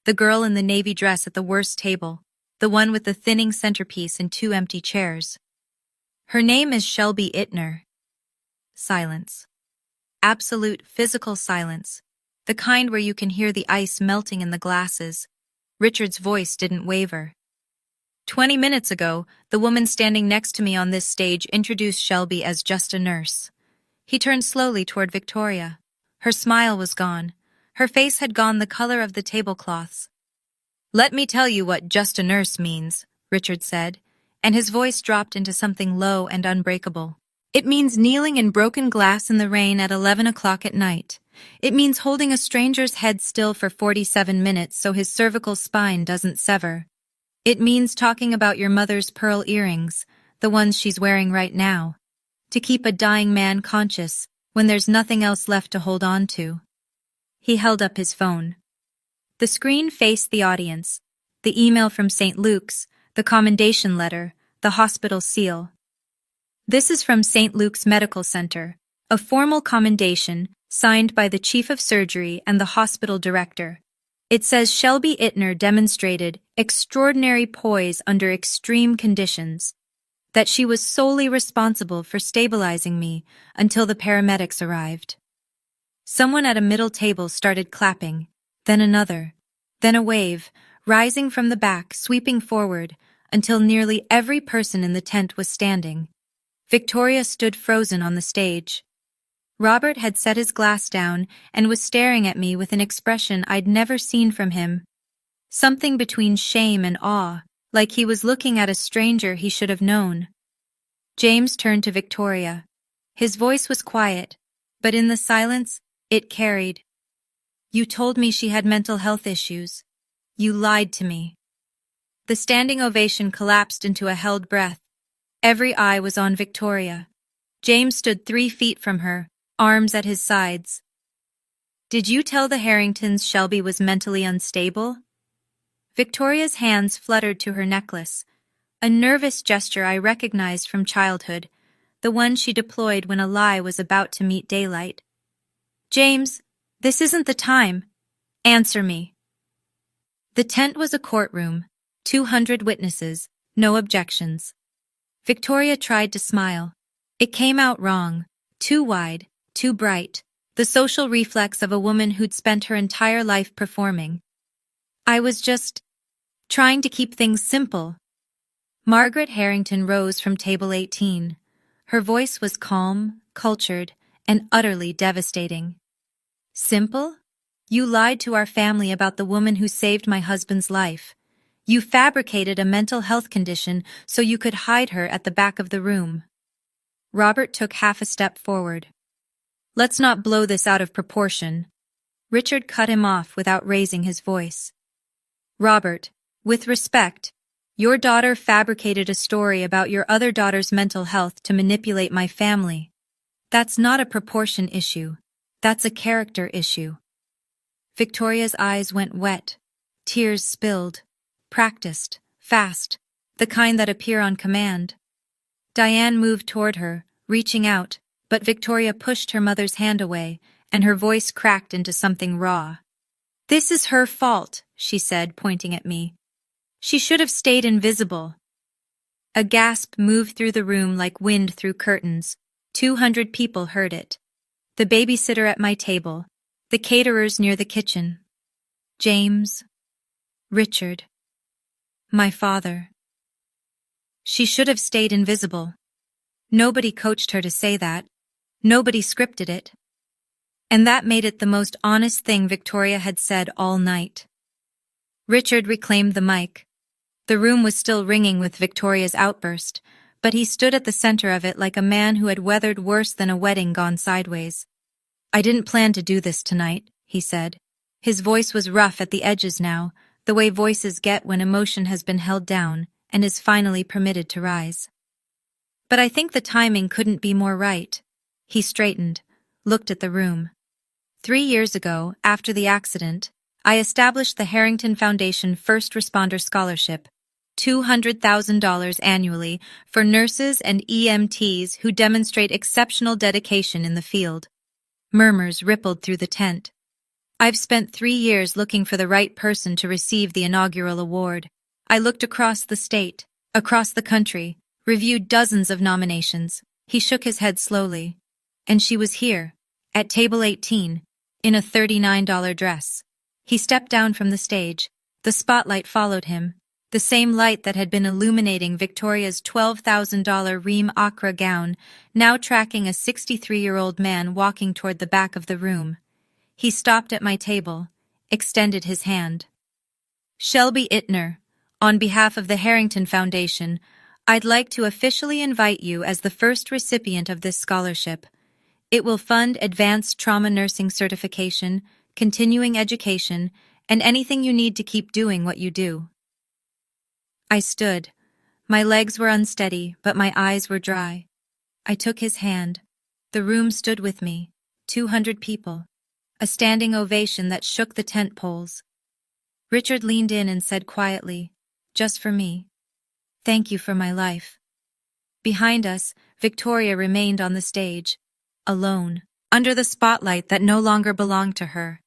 The girl in the navy dress at the worst table, the one with the thinning centerpiece and 2 empty chairs. Her name is Shelby Ittner. Silence. Absolute physical silence. The kind where you can hear the ice melting in the glasses. Richard's voice didn't waver. 20 minutes ago, the woman standing next to me on this stage introduced Shelby as just a nurse. He turned slowly toward Victoria. Her smile was gone. Her face had gone the color of the tablecloths. Let me tell you what just a nurse means, Richard said, and his voice dropped into something low and unbreakable. It means kneeling in broken glass in the rain at 11 o'clock at night. It means holding a stranger's head still for 47 minutes so his cervical spine doesn't sever. It means talking about your mother's pearl earrings, the ones she's wearing right now, to keep a dying man conscious when there's nothing else left to hold on to. He held up his phone. The screen faced the audience, the email from St. Luke's, the commendation letter, the hospital seal. This is from St. Luke's Medical Center, a formal commendation signed by the chief of surgery and the hospital director. It says Shelby Ittner demonstrated extraordinary poise under extreme conditions, that she was solely responsible for stabilizing me until the paramedics arrived. Someone at a middle table started clapping, then another, then a wave, rising from the back, sweeping forward, until nearly every person in the tent was standing. Victoria stood frozen on the stage. Robert had set his glass down and was staring at me with an expression I'd never seen from him. Something between shame and awe, like he was looking at a stranger he should have known. James turned to Victoria. His voice was quiet, but in the silence, it carried. "You told me she had mental health issues. You lied to me." The standing ovation collapsed into a held breath. Every eye was on Victoria. James stood 3 feet from her, arms at his sides. "Did you tell the Harringtons Shelby was mentally unstable?" Victoria's hands fluttered to her necklace, a nervous gesture I recognized from childhood, the one she deployed when a lie was about to meet daylight. "James, this isn't the time. Answer me." The tent was a courtroom, 200 witnesses, no objections. Victoria tried to smile. It came out wrong, too wide, too bright, the social reflex of a woman who'd spent her entire life performing. "I was just trying to keep things simple." Margaret Harrington rose from table 18. Her voice was calm, cultured, and utterly devastating. "Simple? You lied to our family about the woman who saved my husband's life. You fabricated a mental health condition so you could hide her at the back of the room." Robert took half a step forward. "Let's not blow this out of proportion." Richard cut him off without raising his voice. "Robert, with respect, your daughter fabricated a story about your other daughter's mental health to manipulate my family. That's not a proportion issue. That's a character issue." Victoria's eyes went wet. Tears spilled. Practiced, fast, the kind that appear on command. Diane moved toward her, reaching out, but Victoria pushed her mother's hand away, and her voice cracked into something raw. "This is her fault," she said, pointing at me. "She should have stayed invisible." A gasp moved through the room like wind through curtains. 200 people heard it. The babysitter at my table, the caterers near the kitchen. James. Richard. My father. She should have stayed invisible. Nobody coached her to say that. Nobody scripted it. And that made it the most honest thing Victoria had said all night. Richard reclaimed the mic. The room was still ringing with Victoria's outburst, but he stood at the center of it like a man who had weathered worse than a wedding gone sideways. "I didn't plan to do this tonight," he said. His voice was rough at the edges now, the way voices get when emotion has been held down and is finally permitted to rise. "But I think the timing couldn't be more right." He straightened, looked at the room. 3 years ago, after the accident, I established the Harrington Foundation First Responder Scholarship, $200,000 annually for nurses and EMTs who demonstrate exceptional dedication in the field. Murmurs rippled through the tent. I've spent 3 years looking for the right person to receive the inaugural award. I looked across the state, across the country, reviewed dozens of nominations. He shook his head slowly. And she was here, at table 18, in a $39 dress. He stepped down from the stage. The spotlight followed him, the same light that had been illuminating Victoria's $12,000 Reem Accra gown, now tracking a 63-year-old man walking toward the back of the room. He stopped at my table, extended his hand. "Shelby Ittner, on behalf of the Harrington Foundation, I'd like to officially invite you as the first recipient of this scholarship. It will fund advanced trauma nursing certification, continuing education, and anything you need to keep doing what you do." I stood. My legs were unsteady, but my eyes were dry. I took his hand. The room stood with me, 200 people, a standing ovation that shook the tent poles. Richard leaned in and said quietly, "Just for me. Thank you for my life." Behind us, Victoria remained on the stage, alone, under the spotlight that no longer belonged to her.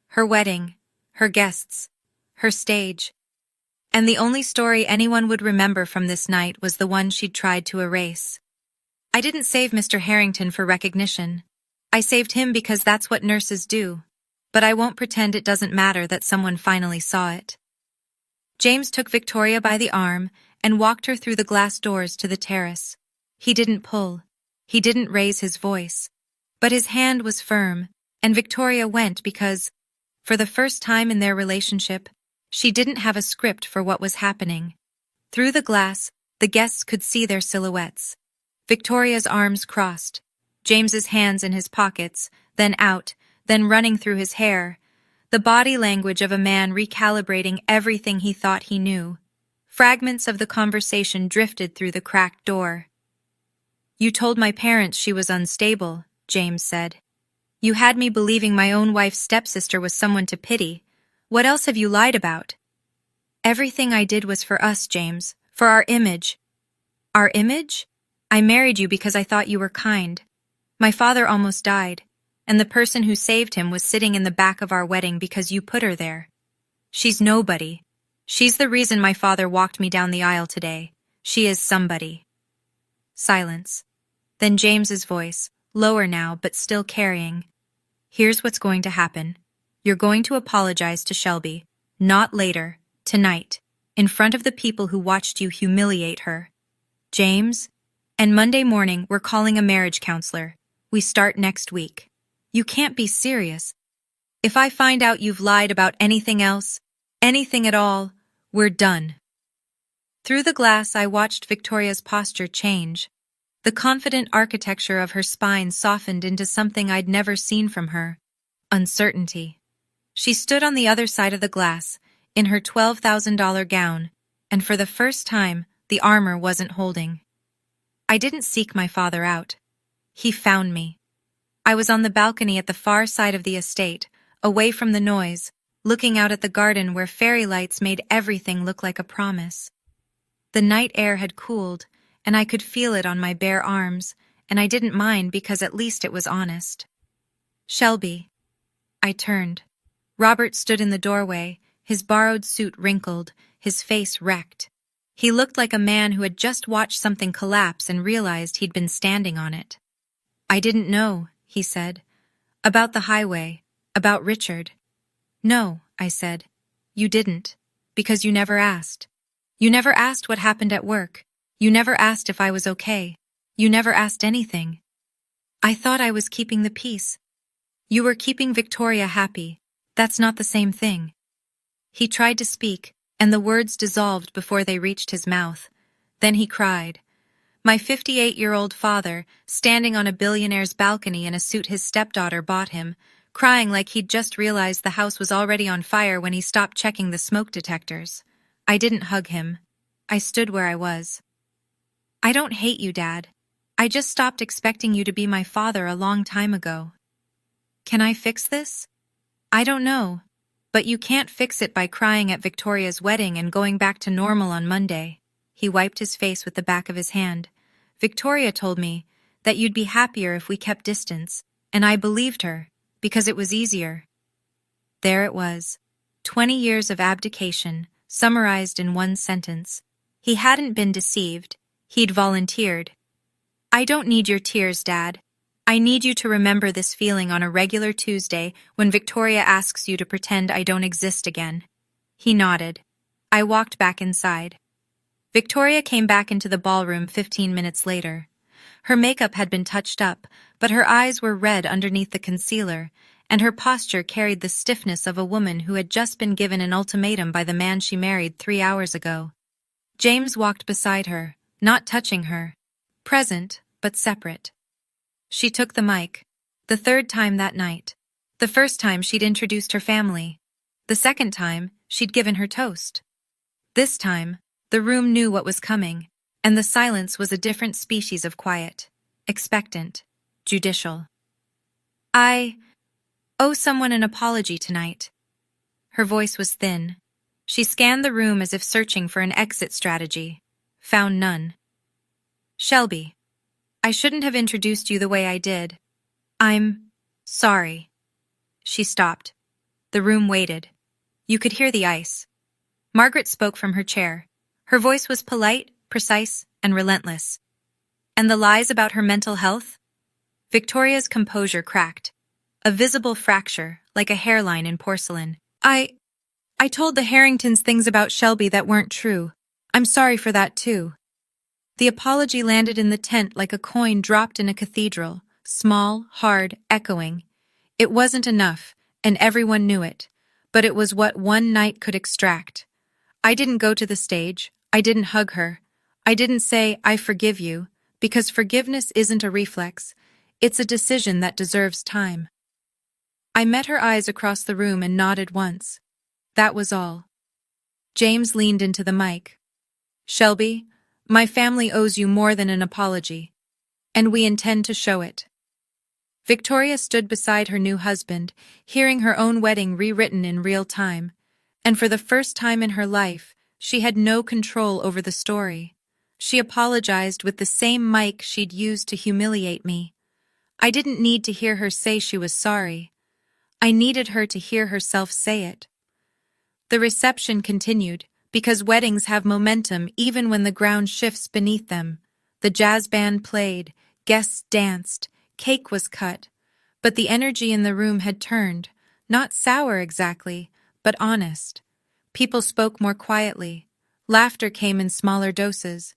Her wedding, her guests, her stage. And the only story anyone would remember from this night was the one she'd tried to erase. I didn't save Mr. Harrington for recognition. I saved him because that's what nurses do. But I won't pretend it doesn't matter that someone finally saw it. James took Victoria by the arm and walked her through the glass doors to the terrace. He didn't pull. He didn't raise his voice. But his hand was firm, and Victoria went because, for the first time in their relationship, she didn't have a script for what was happening. Through the glass, the guests could see their silhouettes. Victoria's arms crossed, James's hands in his pockets, then out, then running through his hair, the body language of a man recalibrating everything he thought he knew. Fragments of the conversation drifted through the cracked door. "You told my parents she was unstable," James said. "You had me believing my own wife's stepsister was someone to pity. What else have you lied about?" "Everything I did was for us, James, for our image." "Our image? I married you because I thought you were kind. My father almost died, and the person who saved him was sitting in the back of our wedding because you put her there. She's nobody. She's the reason my father walked me down the aisle today. She is somebody." Silence. Then James's voice, lower now but still carrying. "Here's what's going to happen. You're going to apologize to Shelby, not later, tonight, in front of the people who watched you humiliate her. James? And Monday morning we're calling a marriage counselor. We start next week. You can't be serious. If I find out you've lied about anything else, anything at all, we're done." Through the glass I watched Victoria's posture change. The confident architecture of her spine softened into something I'd never seen from her: uncertainty. She stood on the other side of the glass, in her $12,000 gown, and for the first time, the armor wasn't holding. I didn't seek my father out. He found me. I was on the balcony at the far side of the estate, away from the noise, looking out at the garden where fairy lights made everything look like a promise. The night air had cooled, and I could feel it on my bare arms, and I didn't mind because at least it was honest. "Shelby." I turned. Robert stood in the doorway, his borrowed suit wrinkled, his face wrecked. He looked like a man who had just watched something collapse and realized he'd been standing on it. "I didn't know," he said. "About the highway, about Richard." "No," I said. "You didn't, because you never asked. You never asked what happened at work. You never asked if I was okay. You never asked anything. I thought I was keeping the peace. You were keeping Victoria happy. That's not the same thing." He tried to speak, and the words dissolved before they reached his mouth. Then he cried. My 58-year-old father, standing on a billionaire's balcony in a suit his stepdaughter bought him, crying like he'd just realized the house was already on fire when he stopped checking the smoke detectors. I didn't hug him. I stood where I was. "I don't hate you, Dad. I just stopped expecting you to be my father a long time ago. Can I fix this? I don't know. But you can't fix it by crying at Victoria's wedding and going back to normal on Monday." He wiped his face with the back of his hand. "Victoria told me that you'd be happier if we kept distance, and I believed her, because it was easier." There it was. 20 years of abdication, summarized in one sentence. He hadn't been deceived. He'd volunteered. "I don't need your tears, Dad. I need you to remember this feeling on a regular Tuesday when Victoria asks you to pretend I don't exist again." He nodded. I walked back inside. Victoria came back into the ballroom 15 minutes later. Her makeup had been touched up, but her eyes were red underneath the concealer, and her posture carried the stiffness of a woman who had just been given an ultimatum by the man she married 3 hours ago. James walked beside her, not touching her. Present, but separate. She took the mic. The third time that night. The first time she'd introduced her family. The second time, she'd given her toast. This time, the room knew what was coming, and the silence was a different species of quiet. Expectant. Judicial. "I owe someone an apology tonight." Her voice was thin. She scanned the room as if searching for an exit strategy. Found none. "Shelby, I shouldn't have introduced you the way I did. I'm sorry." She stopped. The room waited. You could hear the ice. Margaret spoke from her chair. Her voice was polite, precise, and relentless. "And the lies about her mental health?" Victoria's composure cracked. A visible fracture, like a hairline in porcelain. I told the Harringtons things about Shelby that weren't true. I'm sorry for that too." The apology landed in the tent like a coin dropped in a cathedral, small, hard, echoing. It wasn't enough, and everyone knew it, but it was what one night could extract. I didn't go to the stage, I didn't hug her, I didn't say, "I forgive you," because forgiveness isn't a reflex, it's a decision that deserves time. I met her eyes across the room and nodded once. That was all. James leaned into the mic. "Shelby, my family owes you more than an apology, and we intend to show it." Victoria stood beside her new husband, hearing her own wedding rewritten in real time, and for the first time in her life, she had no control over the story. She apologized with the same mic she'd used to humiliate me. I didn't need to hear her say she was sorry. I needed her to hear herself say it. The reception continued, because weddings have momentum even when the ground shifts beneath them. The jazz band played, guests danced, cake was cut, but the energy in the room had turned, not sour exactly, but honest. People spoke more quietly. Laughter came in smaller doses.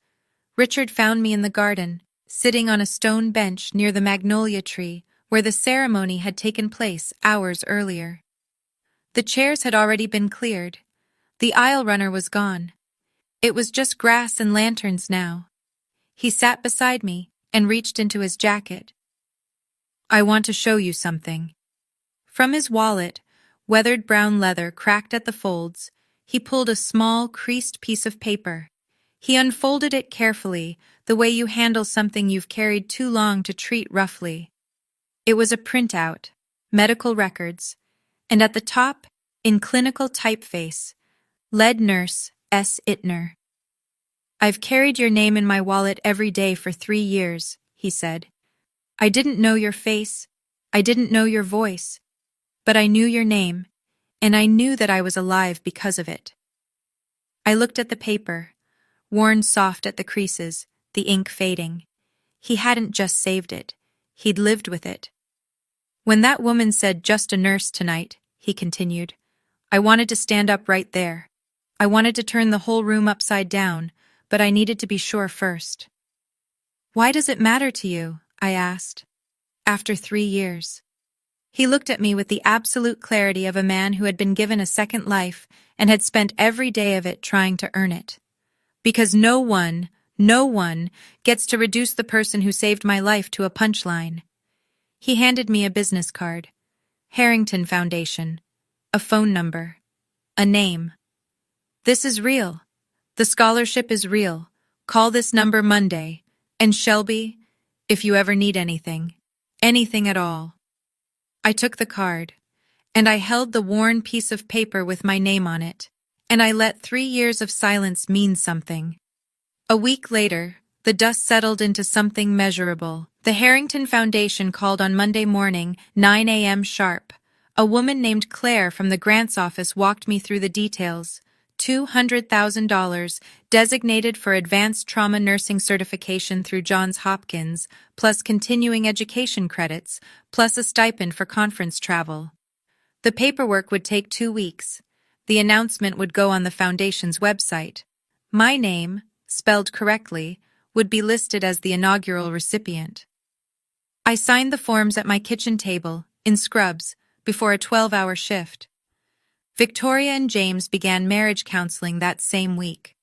Richard found me in the garden, sitting on a stone bench near the magnolia tree, where the ceremony had taken place hours earlier. The chairs had already been cleared. The aisle runner was gone. It was just grass and lanterns now. He sat beside me and reached into his jacket. "I want to show you something." From his wallet, weathered brown leather cracked at the folds, he pulled a small, creased piece of paper. He unfolded it carefully, the way you handle something you've carried too long to treat roughly. It was a printout, medical records, and at the top, in clinical typeface, Lead Nurse S. Ittner. "I've carried your name in my wallet every day for 3 years," he said. "I didn't know your face, I didn't know your voice, but I knew your name, and I knew that I was alive because of it." I looked at the paper, worn soft at the creases, the ink fading. He hadn't just saved it, he'd lived with it. "When that woman said just a nurse tonight," he continued, "I wanted to stand up right there. I wanted to turn the whole room upside down, but I needed to be sure first." "Why does it matter to you?" I asked. "After 3 years." He looked at me with the absolute clarity of a man who had been given a second life and had spent every day of it trying to earn it. "Because no one gets to reduce the person who saved my life to a punchline." He handed me a business card. Harrington Foundation. A phone number. A name. "This is real. The scholarship is real. Call this number Monday. And Shelby, if you ever need anything at all." I took the card, and I held the worn piece of paper with my name on it, and I let 3 years of silence mean something. A week later, the dust settled into something measurable. The Harrington Foundation called on Monday morning, 9 a.m. sharp. A woman named Claire from the grants office walked me through the details. $200,000, designated for advanced trauma nursing certification through Johns Hopkins, plus continuing education credits, plus a stipend for conference travel. The paperwork would take 2 weeks. The announcement would go on the foundation's website. My name, spelled correctly, would be listed as the inaugural recipient. I signed the forms at my kitchen table, in scrubs, before a 12-hour shift. Victoria and James began marriage counseling that same week.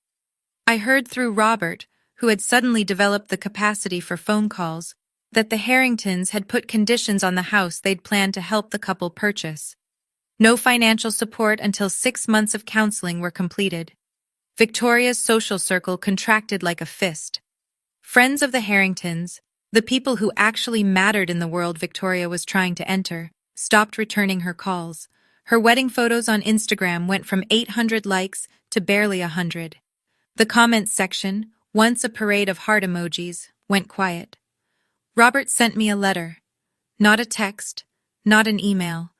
I heard through Robert, who had suddenly developed the capacity for phone calls, that the Harringtons had put conditions on the house they'd planned to help the couple purchase. No financial support until 6 months of counseling were completed. Victoria's social circle contracted like a fist. Friends of the Harringtons, the people who actually mattered in the world Victoria was trying to enter, stopped returning her calls. Her wedding photos on Instagram went from 800 likes to barely 100. The comments section, once a parade of heart emojis, went quiet. Robert sent me a letter. Not a text, not an email.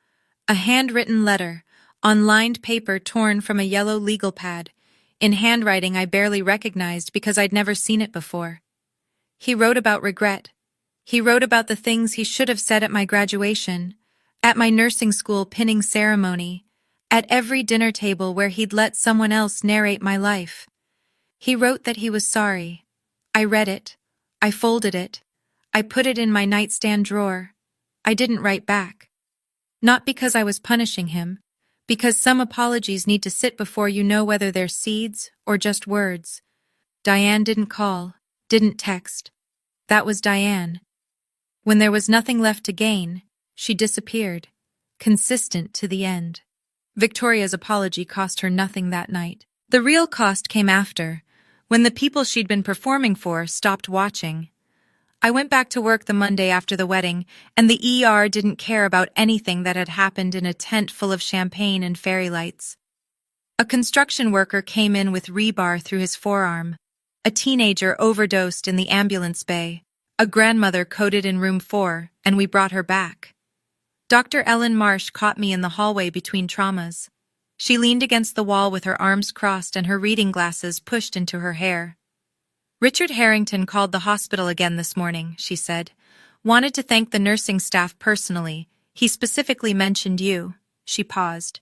A handwritten letter, on lined paper torn from a yellow legal pad, in handwriting I barely recognized because I'd never seen it before. He wrote about regret. He wrote about the things he should have said at my graduation, at my nursing school pinning ceremony, at every dinner table where he'd let someone else narrate my life. He wrote that he was sorry. I read it. I folded it. I put it in my nightstand drawer. I didn't write back. Not because I was punishing him, because some apologies need to sit before you know whether they're seeds or just words. Diane didn't call, didn't text. That was Diane. When there was nothing left to gain, she disappeared, consistent to the end. Victoria's apology cost her nothing that night. The real cost came after, when the people she'd been performing for stopped watching. I went back to work the Monday after the wedding, and the ER didn't care about anything that had happened in a tent full of champagne and fairy lights. A construction worker came in with rebar through his forearm. A teenager overdosed in the ambulance bay. A grandmother coded in room 4, and we brought her back. Dr. Ellen Marsh caught me in the hallway between traumas. She leaned against the wall with her arms crossed and her reading glasses pushed into her hair. Richard Harrington called the hospital again this morning, she said. Wanted to thank the nursing staff personally. He specifically mentioned you. She paused.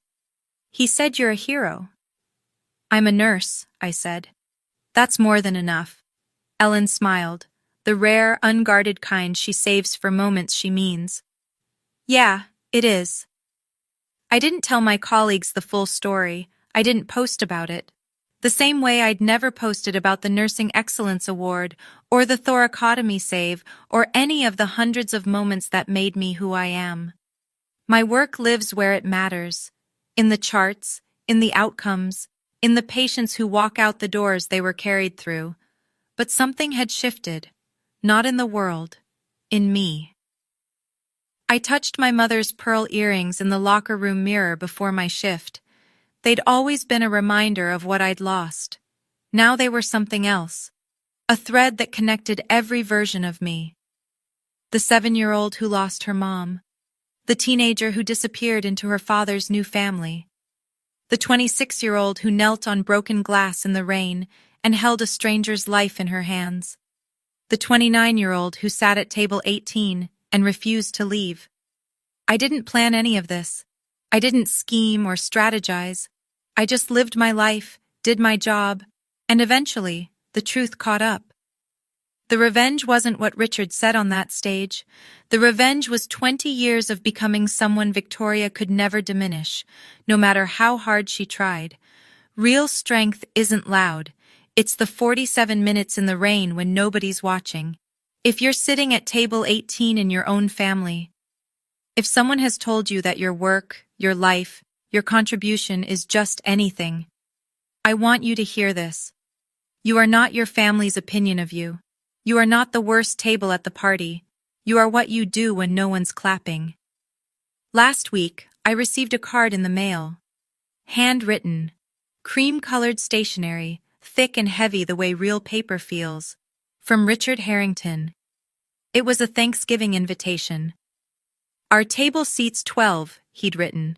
He said you're a hero. I'm a nurse, I said. That's more than enough. Ellen smiled, the rare, unguarded kind she saves for moments she means. Yeah, it is. I didn't tell my colleagues the full story. I didn't post about it. The same way I'd never posted about the Nursing Excellence Award, or the thoracotomy save, or any of the hundreds of moments that made me who I am. My work lives where it matters. In the charts, in the outcomes, in the patients who walk out the doors they were carried through. But something had shifted. Not in the world. In me. I touched my mother's pearl earrings in the locker room mirror before my shift. They'd always been a reminder of what I'd lost. Now they were something else. A thread that connected every version of me. The 7-year-old who lost her mom. The teenager who disappeared into her father's new family. The 26-year-old who knelt on broken glass in the rain and held a stranger's life in her hands. The 29-year-old who sat at table 18 and refused to leave. I didn't plan any of this. I didn't scheme or strategize. I just lived my life, did my job, and eventually, the truth caught up. The revenge wasn't what Richard said on that stage. The revenge was 20 years of becoming someone Victoria could never diminish, no matter how hard she tried. Real strength isn't loud. It's the 47 minutes in the rain when nobody's watching. If you're sitting at table 18 in your own family, if someone has told you that your work, your life, your contribution is just anything, I want you to hear this. You are not your family's opinion of you. You are not the worst table at the party. You are what you do when no one's clapping. Last week, I received a card in the mail. Handwritten. Cream-colored stationery, thick and heavy the way real paper feels. From Richard Harrington. It was a Thanksgiving invitation. Our table seats 12, he'd written.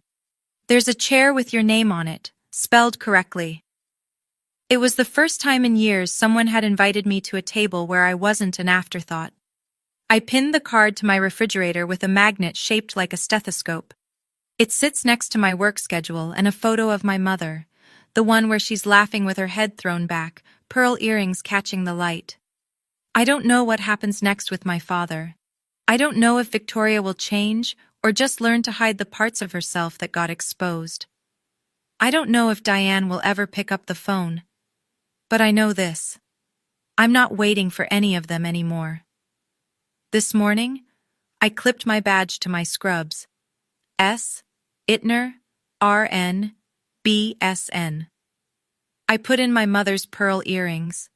There's a chair with your name on it, spelled correctly. It was the first time in years someone had invited me to a table where I wasn't an afterthought. I pinned the card to my refrigerator with a magnet shaped like a stethoscope. It sits next to my work schedule and a photo of my mother, the one where she's laughing with her head thrown back, pearl earrings catching the light. I don't know what happens next with my father. I don't know if Victoria will change or just learn to hide the parts of herself that got exposed. I don't know if Diane will ever pick up the phone. But I know this. I'm not waiting for any of them anymore. This morning, I clipped my badge to my scrubs. S. Ittner, RN, BSN. I put in my mother's pearl earrings.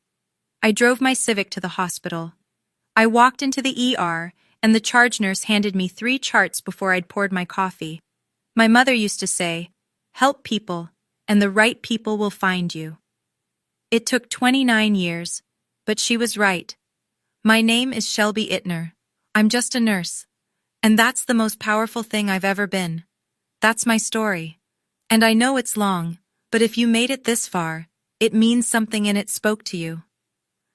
I drove my Civic to the hospital. I walked into the ER, and the charge nurse handed me 3 charts before I'd poured my coffee. My mother used to say, "Help people, and the right people will find you." It took 29 years, but she was right. My name is Shelby Ittner. I'm just a nurse. And that's the most powerful thing I've ever been. That's my story. And I know it's long, but if you made it this far, it means something and it spoke to you.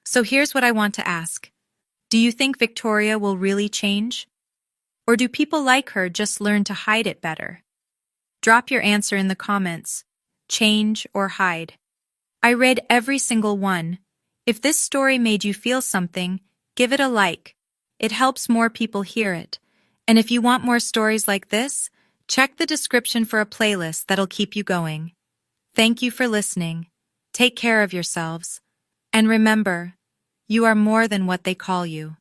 So here's what I want to ask. Do you think Victoria will really change? Or do people like her just learn to hide it better? Drop your answer in the comments. Change or hide. I read every single one. If this story made you feel something, give it a like. It helps more people hear it. And if you want more stories like this, check the description for a playlist that'll keep you going. Thank you for listening. Take care of yourselves. And remember, you are more than what they call you.